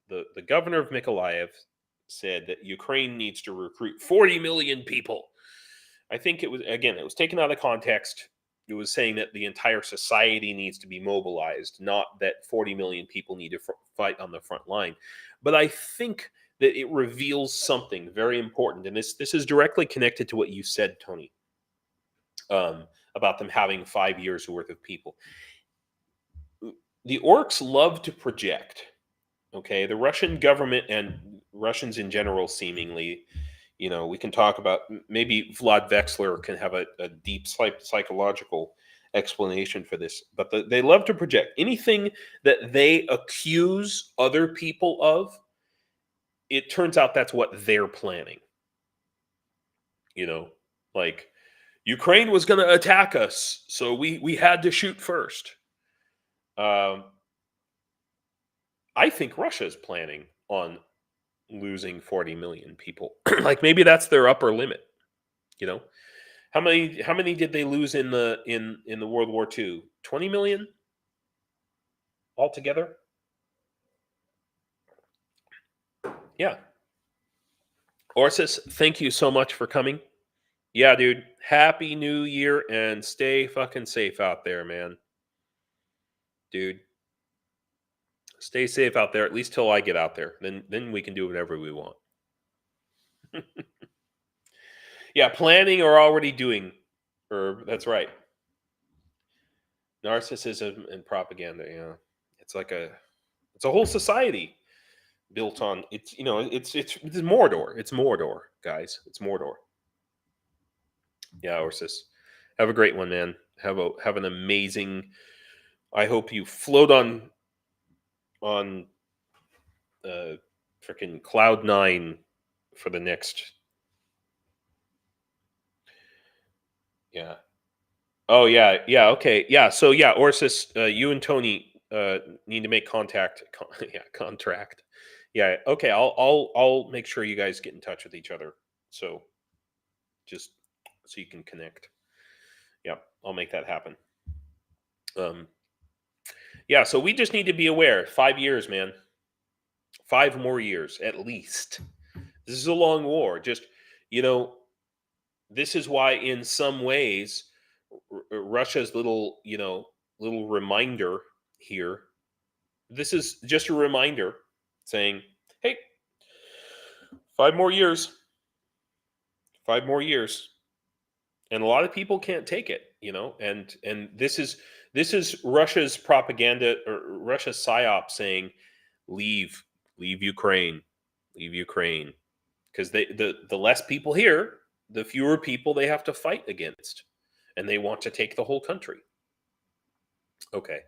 the governor of Mykolaiv said that Ukraine needs to recruit 40 million people. I think it was taken out of context. It was saying that the entire society needs to be mobilized, not that 40 million people need to fight on the front line. But I think that it reveals something very important, and this is directly connected to what you said, Tony, about them having 5 years worth of people. The orcs love to project. Okay, the Russian government and Russians in general, seemingly, we can talk about, maybe Vlad Vexler can have a deep psychological explanation for this, but they love to project anything that they accuse other people of. It turns out that's what they're planning. Like Ukraine was going to attack us, so we had to shoot first. I think Russia's planning on losing 40 million people. Like maybe that's their upper limit. How many did they lose in the World War II? 20 million altogether? Yeah. Orsis, thank you so much for coming. Yeah, dude. Happy New Year and stay fucking safe out there, man. Dude. Stay safe out there, at least till I get out there. Then we can do whatever we want. Yeah, planning or already doing. That's right. Narcissism and propaganda, yeah. It's like it's a whole society built on it's Mordor. It's Mordor, guys. It's Mordor. Yeah, Orsis. Have a great one, man. Have an amazing. I hope you float on freaking cloud 9 for the next. Yeah. Oh yeah, yeah. Okay, yeah. So yeah, Orsis, you and Tony need to make contact. Contract. Yeah. Okay. I'll make sure you guys get in touch with each other. So just so you can connect. Yeah, I'll make that happen. Yeah. So we just need to be aware. 5 years, man. 5 more years at least. This is a long war. Just this is why, in some ways, Russia's little reminder here. This is just a reminder saying, hey, 5 more years, 5 more years. And a lot of people can't take it, and this is Russia's propaganda, or Russia's psyop saying, leave Ukraine, because the less people here, the fewer people they have to fight against, and they want to take the whole country. Okay.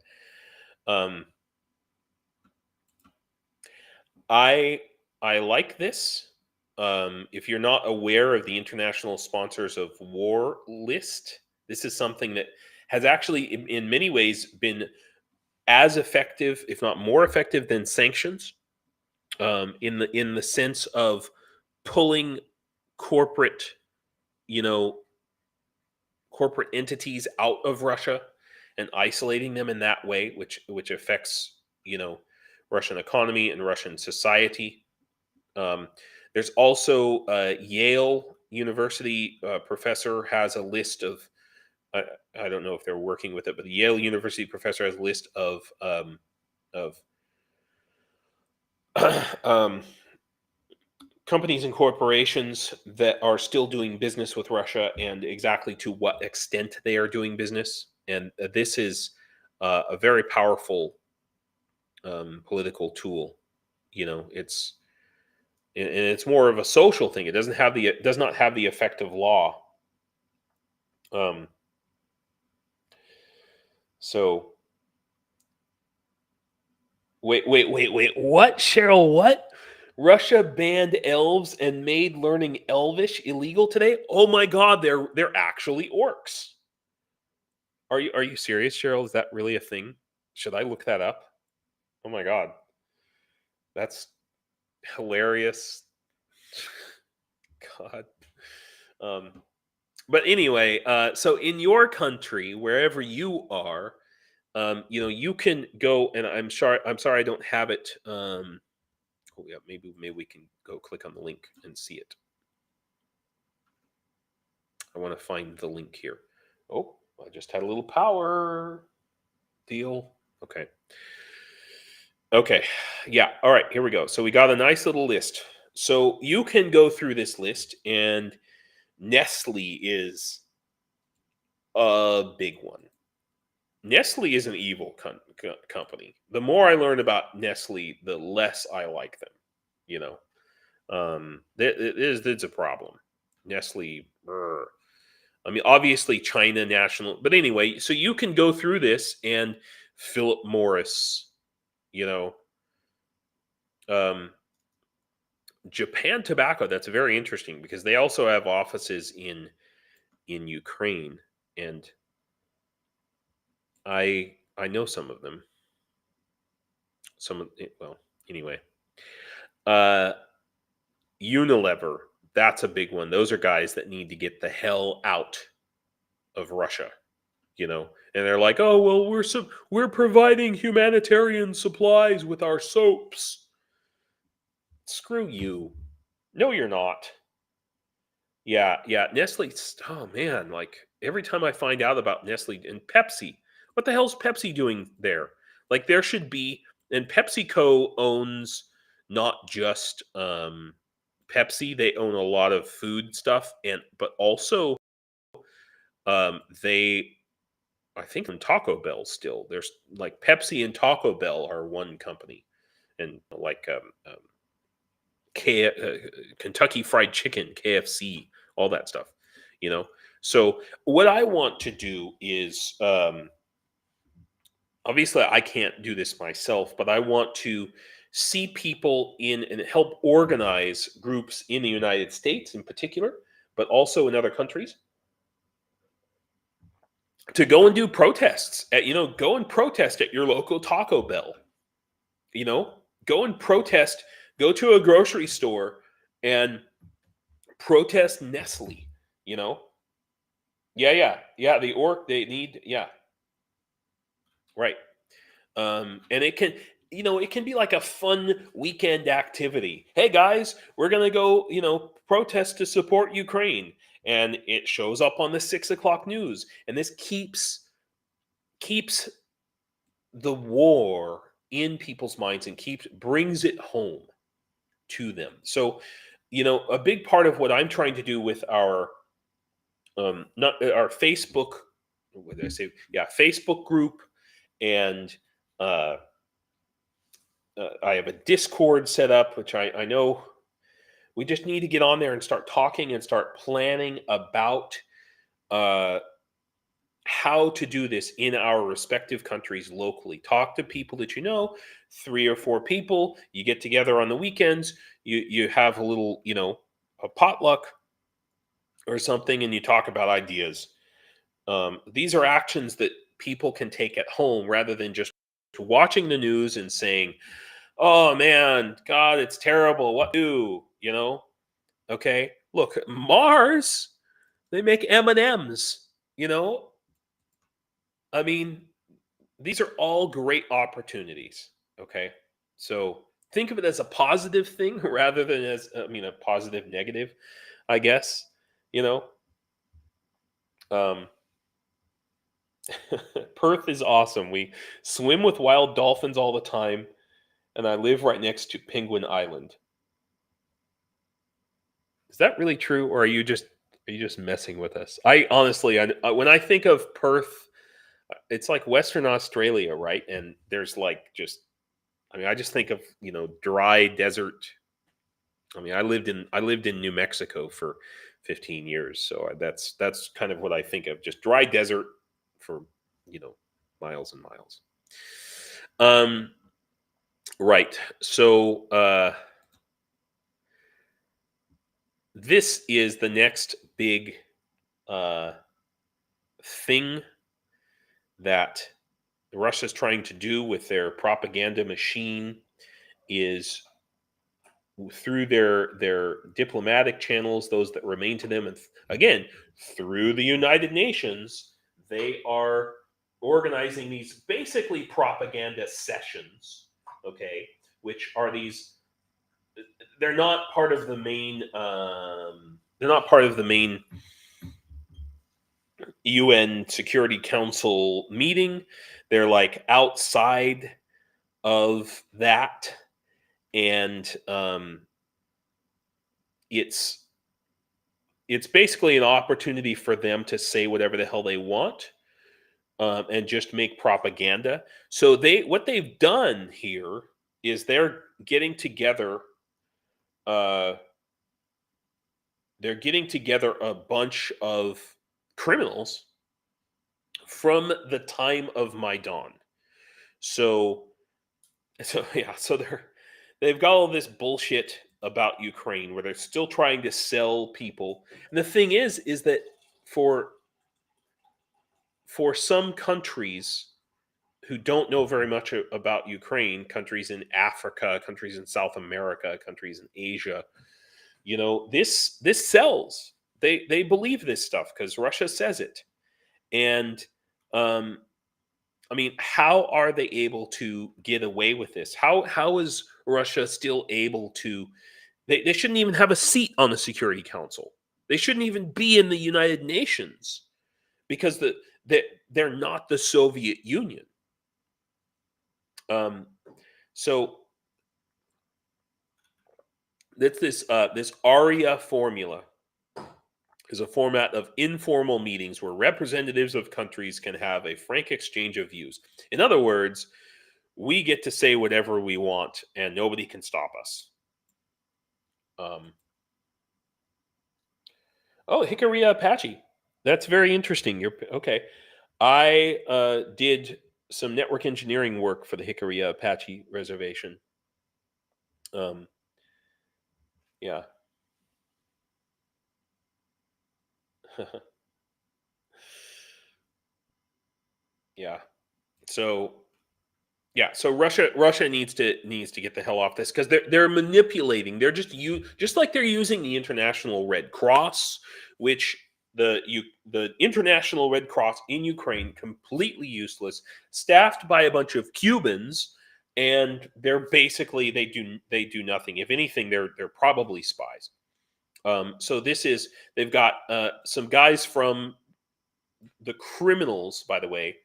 I like this. If you're not aware of the international sponsors of war list, this is something that has actually, in many ways, been as effective, if not more effective, than sanctions. In the sense of pulling corporate, corporate entities out of Russia and isolating them in that way, which affects Russian economy and Russian society. There's also Yale University professor has a list of, I don't know if they're working with it, but the Yale University professor has a list of companies and corporations that are still doing business with Russia, and exactly to what extent they are doing business. And this is a very powerful political tool. It's more of a social thing. It does not have the effect of law. So wait. What, Cheryl? What? Russia banned elves and made learning Elvish illegal today? Oh my God, they're actually orcs. Are you serious, Cheryl? Is that really a thing? Should I look that up? Oh my God, that's hilarious. God. But anyway, so in your country, wherever you are, you can go, and I'm sorry I don't have it. Oh yeah, maybe we can go click on the link and see it. I want to find the link here. Oh, I just had a little power deal. Okay. Yeah. All right. Here we go. So we got a nice little list. So you can go through this list, and Nestle is a big one. Nestle is an evil company. The more I learn about Nestle, the less I like them. It's a problem. Nestle. I mean, obviously China national, but anyway. So you can go through this, and Philip Morris, Japan Tobacco. That's very interesting because they also have offices in Ukraine, and I know some of them. Anyway. Unilever, that's a big one. Those are guys that need to get the hell out of Russia, and they're like, oh well, we're providing humanitarian supplies with our soaps. Screw you. No, you're not. Yeah. Nestle. Oh man, like every time I find out about Nestle and Pepsi, what the hell's Pepsi doing there? Like there should be, and PepsiCo owns not just Pepsi. They own a lot of food stuff, but also they, I think, in Taco Bell still. There's like Pepsi and Taco Bell are one company, and like Kentucky Fried Chicken, KFC, all that stuff. So what I want to do is, obviously I can't do this myself, but I want to see people in and help organize groups in the United States in particular, but also in other countries, to go and do protests go and protest at your local Taco Bell. Go and protest, go to a grocery store and protest Nestle. Yeah. The orc, they need, yeah. Right. And it can be like a fun weekend activity. Hey guys, we're gonna go, protest to support Ukraine, and it shows up on the 6 o'clock news, and this keeps the war in people's minds and brings it home to them. So, a big part of what I'm trying to do with our not our Facebook, what did I say? Yeah, Facebook group, and I have a Discord set up, which I know we just need to get on there and start talking and start planning about uh, how to do this in our respective countries locally. Talk to people that 3 or 4 people. You get together on the weekends. You have a little, a potluck or something, and you talk about ideas. These are actions that people can take at home rather than just watching the news and saying, "Oh man, God, it's terrible. What do?" Okay, look, Mars, they make M&Ms. I mean, these are all great opportunities. Okay, so think of it as a positive thing rather than as a positive negative, I guess. You know, um, Perth is awesome. We swim with wild dolphins all the time, and I live right next to Penguin Island. Is that really true, or are you just messing with us? I honestly, when I think of Perth, it's like Western Australia, right? And there's like I just think of dry desert. I lived in New Mexico for 15 years, so that's kind of what I think of, just dry desert for you know miles and miles. Um, right. So this is the next big uh, thing that Russia's trying to do with their propaganda machine is through their diplomatic channels, those that remain to them, and again through the United Nations, they are organizing these basically propaganda sessions. Okay, which are these? They're not part of the main. They're not part of the main UN Security Council meeting. They're like outside of that, and it's basically an opportunity for them to say whatever the hell they want, and just make propaganda. So what they've done here is they're getting together. Uh, they're getting together a bunch of criminals from the time of Maidan. So yeah, so they've got all this bullshit about Ukraine where they're still trying to sell people. And the thing is that for some countries who don't know very much about Ukraine, countries in Africa, countries in South America, countries in Asia, this sells. They believe this stuff because Russia says it. And um, how are they able to get away with this? How is Russia still able to? They shouldn't even have a seat on the Security Council. They shouldn't even be in the United Nations because they're not the Soviet Union. So that's this ARIA formula is a format of informal meetings where representatives of countries can have a frank exchange of views. In other words, we get to say whatever we want and nobody can stop us. Oh, Hickory Apache. That's very interesting. You're okay. I did some network engineering work for the Hickory Apache reservation. Um, yeah. Yeah. So so Russia needs to get the hell off this because they're manipulating. They're just like they're using the International Red Cross, which the International Red Cross in Ukraine completely useless, staffed by a bunch of Cubans and they're basically they do nothing. If anything, they're probably spies. So they've got some guys from the criminals, by the way,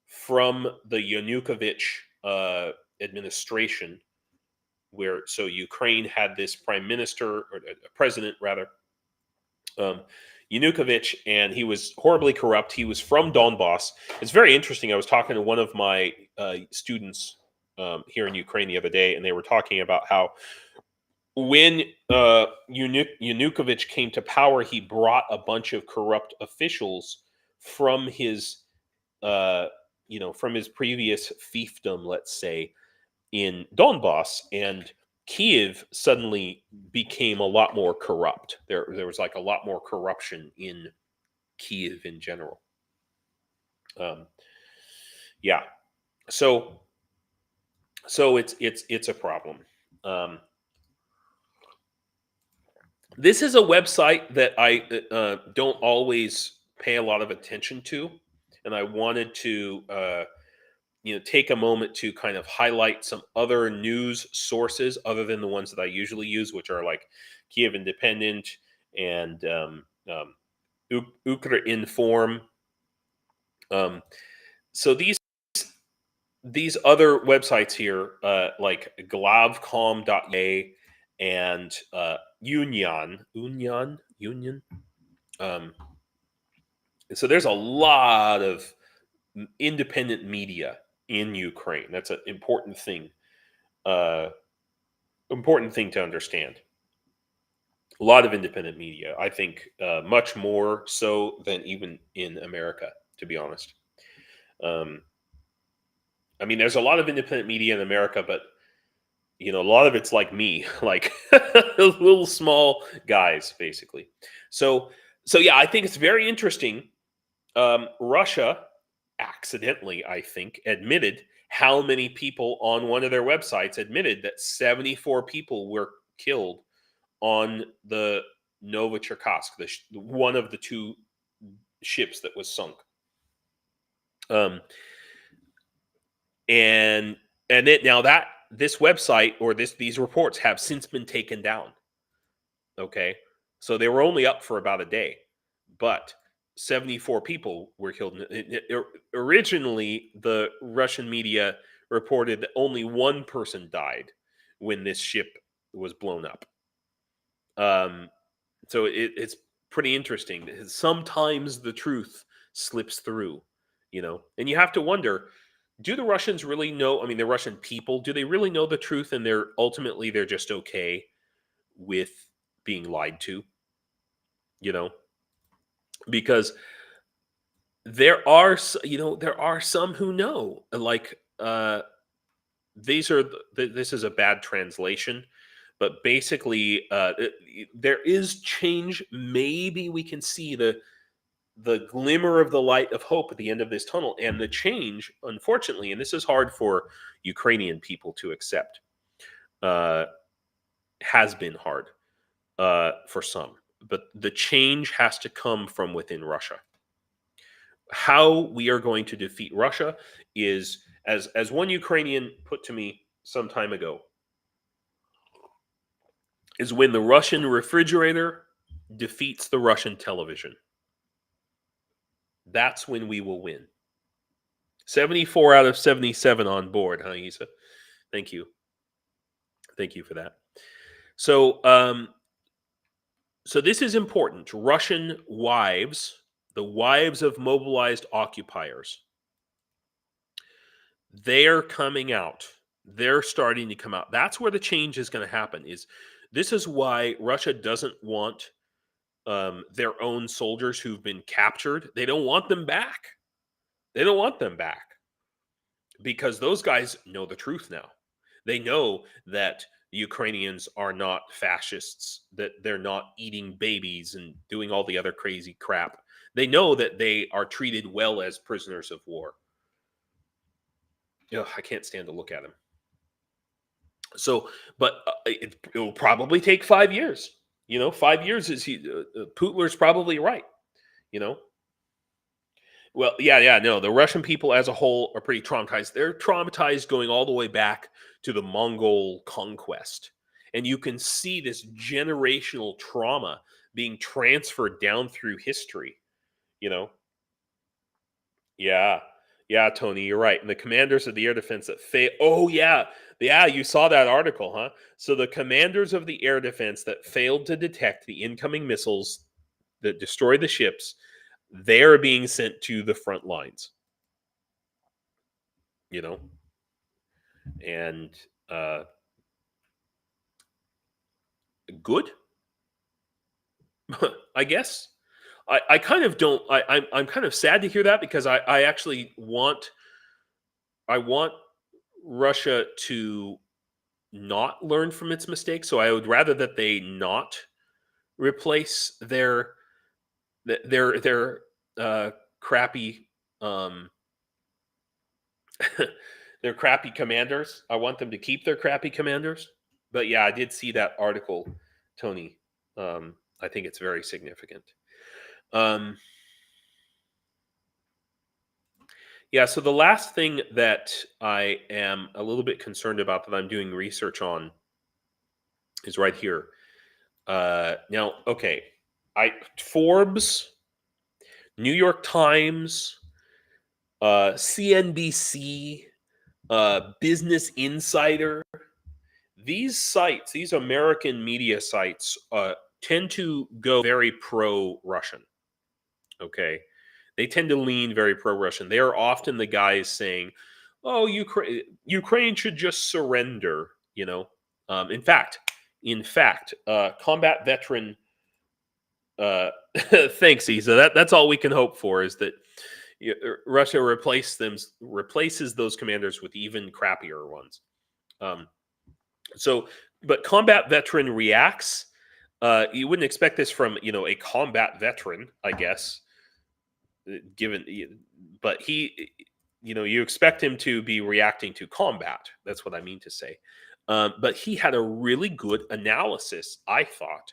from the Yanukovych administration, where so Ukraine had this prime minister or president rather, Yanukovych, and he was horribly corrupt. He was from Donbass. It's very interesting. I was talking to one of my students here in Ukraine the other day, and they were talking about how when Yanukovych came to power, he brought a bunch of corrupt officials from his, from his previous fiefdom, let's say, in Donbass, and Kiev suddenly became a lot more corrupt. There was like a lot more corruption in Kiev in general. Yeah, so it's a problem. This is a website that I don't always pay a lot of attention to, and I wanted to take a moment to kind of highlight some other news sources other than the ones that I usually use, which are like Kiev Independent and Ukrinform. So these other websites here, like glavcom.a and Union. So there's a lot of independent media in Ukraine. That's an important thing. Important thing to understand. A lot of independent media. I think much more so than even in America, to be honest. I mean, there's a lot of independent media in America, but a lot of it's like me, like little small guys, basically. So yeah, I think it's very interesting. Russia accidentally, I think, admitted how many people on one of their websites admitted that 74 people were killed on the Novocherkassk, one of the two ships that was sunk. And now that this website or these reports have since been taken down. Okay, so they were only up for about a day, but 74 people were killed. Originally, the Russian media reported that only one person died when this ship was blown up. So it's pretty interesting. Sometimes the truth slips through, and you have to wonder, do the Russians really know? I mean, the Russian people, do they really know the truth? And they're just okay with being lied to, because there are some who know, like this is a bad translation, but basically there is change. Maybe we can see the glimmer of the light of hope at the end of this tunnel. And the change, unfortunately, and this is hard for Ukrainian people to accept, has been hard for some, but the change has to come from within Russia. How we are going to defeat Russia is, as one Ukrainian put to me some time ago, is when the Russian refrigerator defeats the Russian television. That's when we will win. 74 out of 77 on board, huh, Isa? Thank you. Thank you for that. So, so this is important. Russian wives, the wives of mobilized occupiers, they're coming out. They're starting to come out. That's where the change is going to happen. This is why Russia doesn't want their own soldiers who've been captured. They don't want them back. They don't want them back because those guys know the truth now. They know that the Ukrainians are not fascists, that they're not eating babies and doing all the other crazy crap. They know that they are treated well as prisoners of war. Ugh, I can't stand to look at them. So, but it will probably take 5 years. 5 years is Putler's probably right. Well, yeah. No, the Russian people as a whole are pretty traumatized. They're traumatized going all the way back to the Mongol conquest. And you can see this generational trauma being transferred down through history, you know? Yeah. Yeah, Tony, you're right. And the commanders of the air defense that failed. Oh, yeah. Yeah, you saw that article, huh? So the commanders of the air defense that failed to detect the incoming missiles that destroyed the ships, they're being sent to the front lines, you know? And good, I guess. I kind of don't. I'm kind of sad to hear that because I actually want Russia to not learn from its mistakes. So I would rather that they not replace their crappy um their crappy commanders. I want them to keep their crappy commanders. But yeah, I did see that article, Tony. I think it's very significant. Um, yeah, so the last thing that I am a little bit concerned about that I'm doing research on is right here. Now, okay, Forbes, New York Times, CNBC, Business Insider. These sites, these American media sites, tend to go very pro-Russian. Okay, they tend to lean very pro-Russian. They are often the guys saying, "Oh, Ukraine should just surrender." You know, in fact, combat veteran. Thanks, Isa. That's all we can hope for is that Russia replaces those commanders with even crappier ones. Um, so, but combat veteran reacts. You wouldn't expect this from a combat veteran, I guess. Given, but you expect him to be reacting to combat. That's what I mean to say. But he had a really good analysis. I thought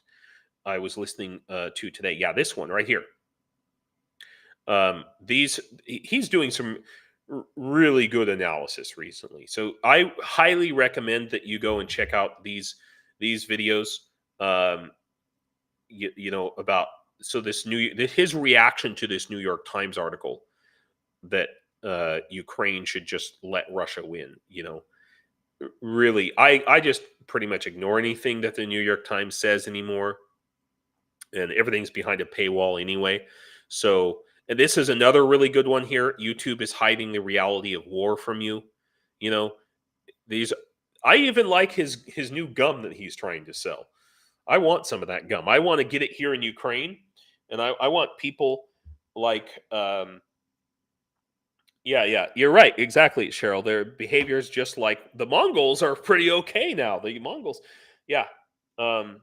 I was listening to today. Yeah, this one right here. He's doing some really good analysis recently. So I highly recommend that you go and check out these videos. About his reaction to this New York Times article that Ukraine should just let Russia win. Really, I just pretty much ignore anything that the New York Times says anymore, and everything's behind a paywall anyway. So, and this is another really good one here. YouTube is hiding the reality of war from you. You know, these. I even like his new gum that he's trying to sell. I want some of that gum. I want to get it here in Ukraine, and I want people like. Yeah, you're right. Exactly, Cheryl. Their behavior is just like the Mongols are pretty okay now. The Mongols, yeah, um,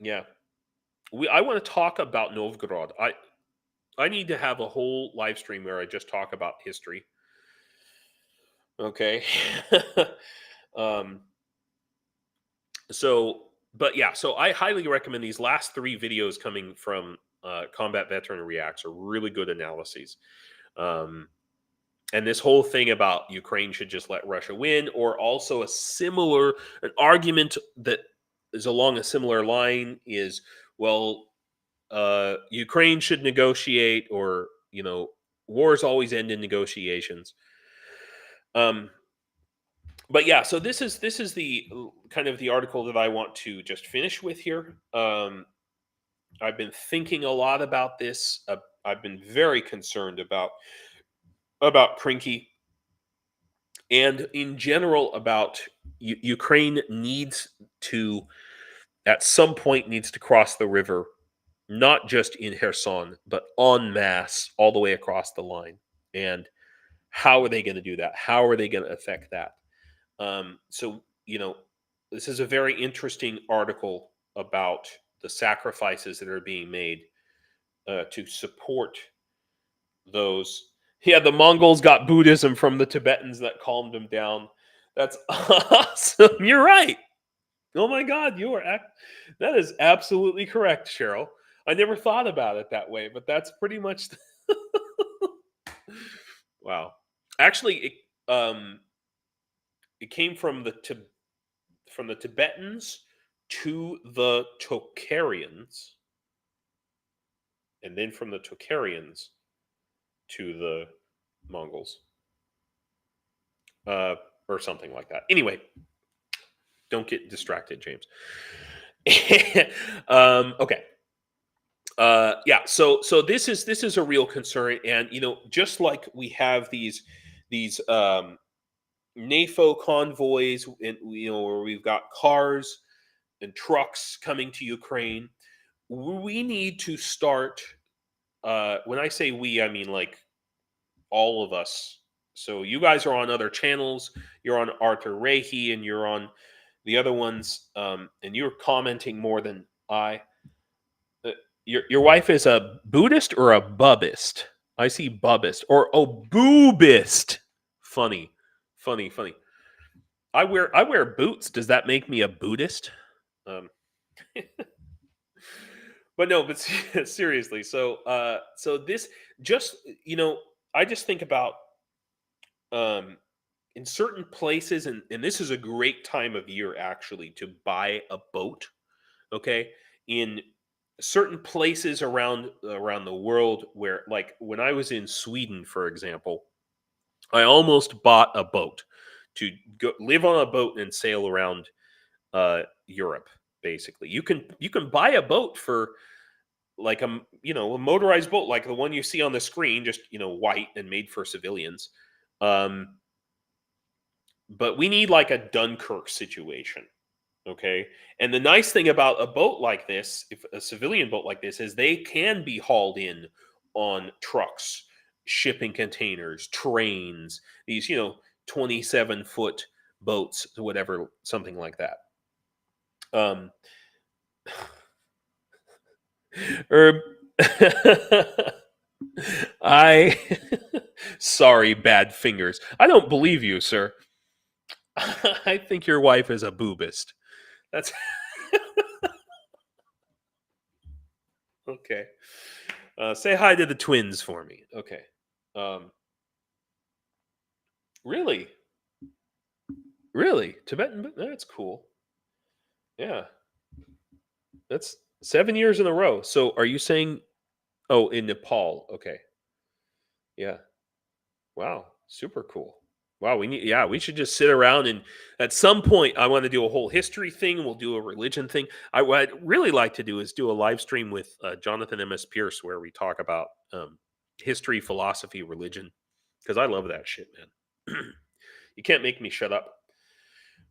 yeah. I want to talk about Novgorod. I need to have a whole live stream where I just talk about history. Okay. um, but yeah, so I highly recommend these last 3 videos coming from Combat Veteran Reacts are really good analyses. And this whole thing about Ukraine should just let Russia win, or also an argument that is along a similar line is, well, Ukraine should negotiate, or wars always end in negotiations. But yeah, so this is the kind of the article that I want to just finish with here. I've been thinking a lot about this. I've been very concerned about Krinky, and in general about Ukraine needs to, at some point, needs to cross the river, not just in Kherson, but en masse all the way across the line. And how are they going to do that? How are they going to affect that? So, this is a very interesting article about the sacrifices that are being made to support those. Yeah, the Mongols got Buddhism from the Tibetans that calmed them down. That's awesome. You're right. Oh my God, that is absolutely correct, Cheryl. I never thought about it that way, but that's pretty much Wow. Actually, it came from the Tibetans to the Tocharians, and then from the Tocharians to the Mongols, or something like that. Anyway, don't get distracted, James. Okay. Yeah. So this is a real concern, and just like we have these NAFO convoys, and where we've got cars and trucks coming to Ukraine, we need to start. When I say we, I mean like all of us. So you guys are on other channels. You're on Arthur Rehi, and you're on the other ones, and you're commenting more than I. Your wife is a Buddhist or a Bubbist? I see Bubbist or Boobist. Funny, funny, funny. I wear boots. Does that make me a Buddhist? Um, but no, but seriously. So this just I just think about um, in certain places, and this is a great time of year actually to buy a boat. Okay, in certain places around the world, where, like, when I was in Sweden, for example, I almost bought a boat to go live on a boat and sail around Europe. Basically, you can buy a boat for like a motorized boat like the one you see on the screen, just white and made for civilians. Um, but we need like a Dunkirk situation. Okay. And the nice thing about a boat like this, if a civilian boat like this, is they can be hauled in on trucks, shipping containers, trains, these, 27-foot boats, whatever, something like that. Um, or I, sorry, bad fingers. I don't believe you, sir. I think your wife is a boobist. That's okay. Say hi to the twins for me. Okay. Um, really, really, Tibetan. That's cool. Yeah, that's 7 years in a row. So, are you saying? Oh, in Nepal. Okay. Yeah. Wow. Super cool. Wow. Yeah, we should just sit around, and at some point, I want to do a whole history thing. We'll do a religion thing. What I'd really like to do is do a live stream with Jonathan M.S. Pierce, where we talk about history, philosophy, religion, because I love that shit, man. You can't make me shut up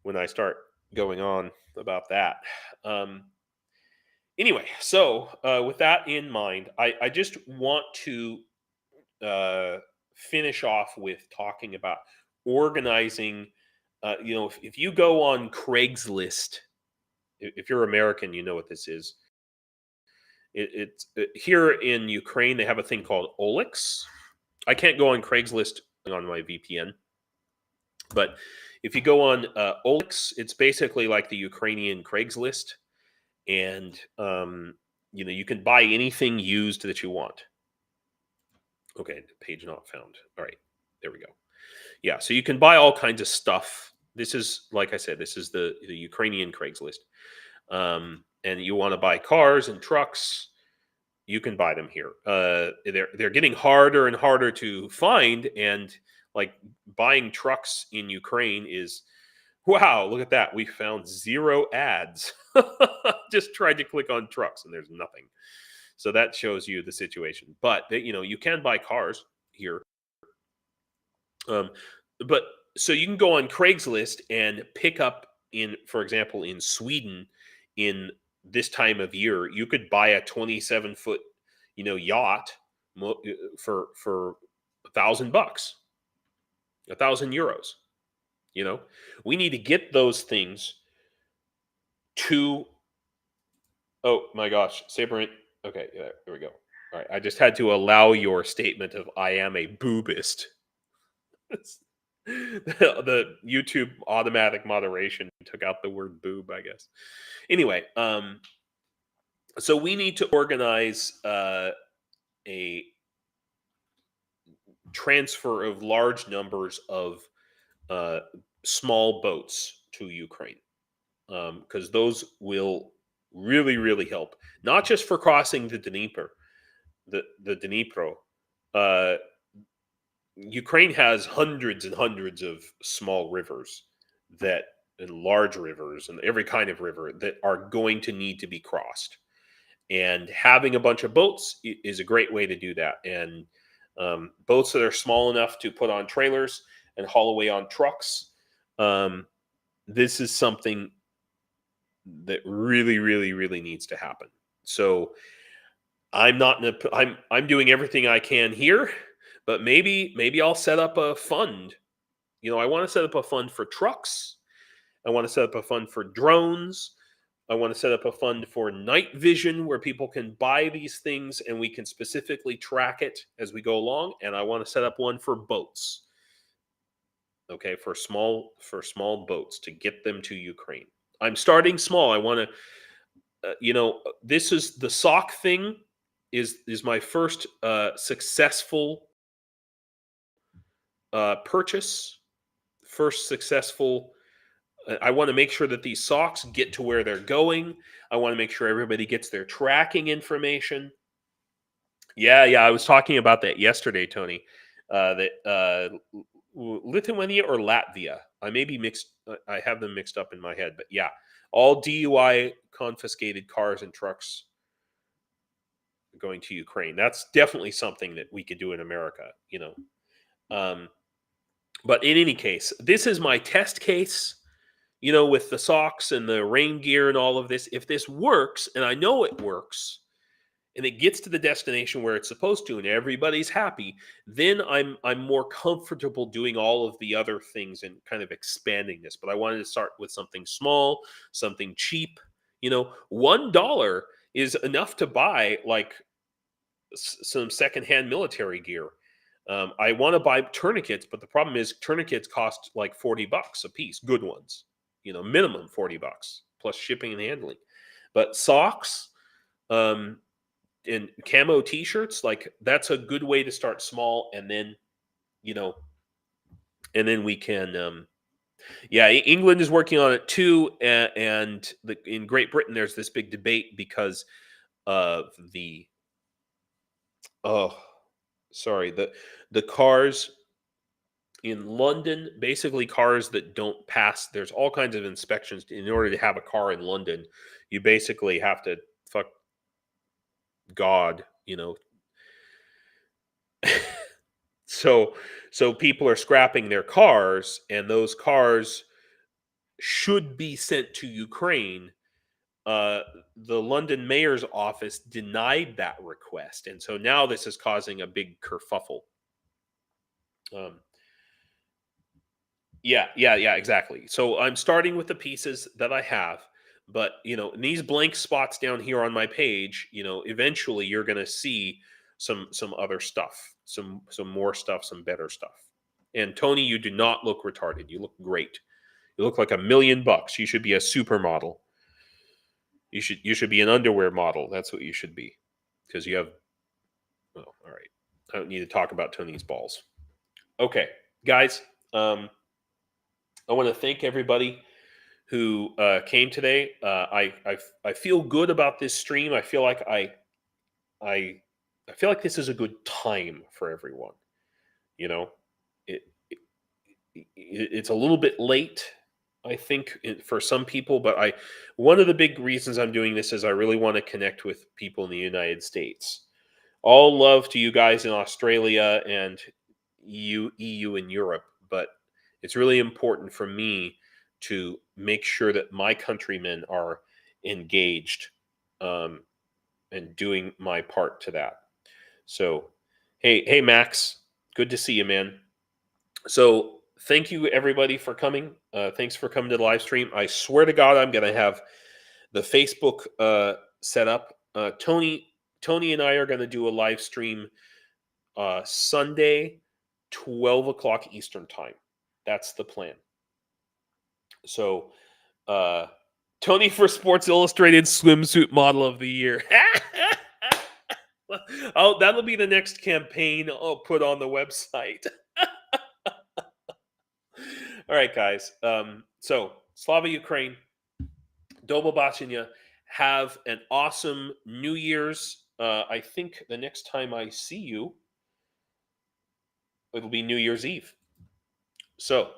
when I start going on about that. Um, anyway, so with that in mind, I just want to finish off with talking about organizing. If you go on Craigslist, if you're American, you know what this is. It's here in Ukraine. They have a thing called Olix. I can't go on Craigslist on my VPN, but if you go on Olix, it's basically like the Ukrainian Craigslist, and you can buy anything used that you want. Okay, page not found. All right, there we go. Yeah, so you can buy all kinds of stuff. This is, like I said, this is the Ukrainian Craigslist, and you want to buy cars and trucks. You can buy them here. They're getting harder and harder to find, and like buying trucks in Ukraine is, wow, look at that. We found 0 ads. Just tried to click on trucks and there's nothing. So that shows you the situation. But you can buy cars here. But so you can go on Craigslist and pick up, for example, in Sweden, in this time of year, you could buy a 27-foot, yacht for $1,000, €1,000. We need to get those things to. Oh my gosh, Saberint. Okay, yeah, there we go. All right, I just had to allow your statement of I am a boobist. The YouTube automatic moderation took out the word boob, I guess. Anyway, so we need to organize a transfer of large numbers of small boats to Ukraine, because those will really, really help, not just for crossing the Dnieper, the Dnipro. Uh, Ukraine has hundreds and hundreds of small rivers that, and large rivers, and every kind of river that are going to need to be crossed. And having a bunch of boats is a great way to do that. And boats that are small enough to put on trailers and haul away on trucks. This is something that really, really, really needs to happen. So I'm not in a, I'm doing everything I can here, but maybe I'll set up a fund. I want to set up a fund for trucks. I want to set up a fund for drones. I want to set up a fund for night vision where people can buy these things and we can specifically track it as we go along. And I want to set up one for boats. Okay, for small boats to get them to Ukraine. I'm starting small. I want to, this is the sock thing is my first successful purchase, first successful. I want to make sure that these socks get to where they're going. I want to make sure everybody gets their tracking information. Yeah, I was talking about that yesterday, Tony. That Lithuania or Latvia. I may be mixed. I have them mixed up in my head, but yeah, all DUI confiscated cars and trucks going to Ukraine. That's definitely something that we could do in America. But in any case, this is my test case. With the socks and the rain gear and all of this, if this works, and I know it works, and it gets to the destination where it's supposed to, and everybody's happy, then I'm more comfortable doing all of the other things and kind of expanding this. But I wanted to start with something small, something cheap. $1 is enough to buy like some secondhand military gear. I want to buy tourniquets, but the problem is tourniquets cost like $40 a piece, good ones. Minimum $40 plus shipping and handling. But socks, and camo t-shirts, like that's a good way to start small, and then we can England is working on it too, and in Great Britain there's this big debate because of the the cars in London, basically cars that don't pass. There's all kinds of inspections. In order to have a car in London, you basically have to fuck God, So people are scrapping their cars, and those cars should be sent to Ukraine. The London mayor's office denied that request, and so now this is causing a big kerfuffle. Yeah, exactly. So I'm starting with the pieces that I have, but in these blank spots down here on my page, eventually you're going to see some other stuff, some more stuff, some better stuff. And Tony, you do not look retarded. You look great. You look like $1 million. You should be a supermodel. You should be an underwear model. That's what you should be, because you have. Well, all right. I don't need to talk about Tony's balls. Okay, guys. I want to thank everybody who came today. I feel good about this stream. I feel like I feel like this is a good time for everyone. It's a little bit late, I think, for some people, but one of the big reasons I'm doing this is I really want to connect with people in the United States. All love to you guys in Australia and EU and Europe, but it's really important for me to make sure that my countrymen are engaged, and doing my part to that. So, hey, Max, good to see you, man. So, thank you everybody for coming. Thanks for coming to the live stream. I swear to God, I'm going to have the Facebook set up. Tony and I are going to do a live stream Sunday, 12 o'clock Eastern time. That's the plan. So, Tony for Sports Illustrated swimsuit model of the year. Oh, that'll be the next campaign I'll put on the website. All right, guys. So Slava Ukraine, do побачення. Have an awesome New Year's. I think the next time I see you, it'll be New Year's Eve. So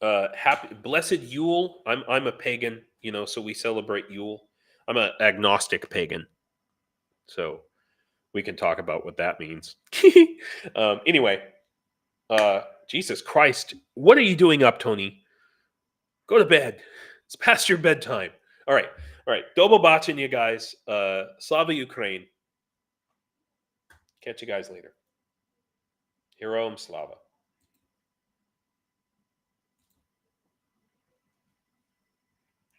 happy blessed Yule. I'm a pagan, so we celebrate Yule. I'm an agnostic pagan, so we can talk about what that means. Anyway, Jesus Christ, what are you doing up, Tony? Go to bed. It's past your bedtime. All right. Do побачення, guys. Slava Ukraine. Catch you guys later. Heroam Slava.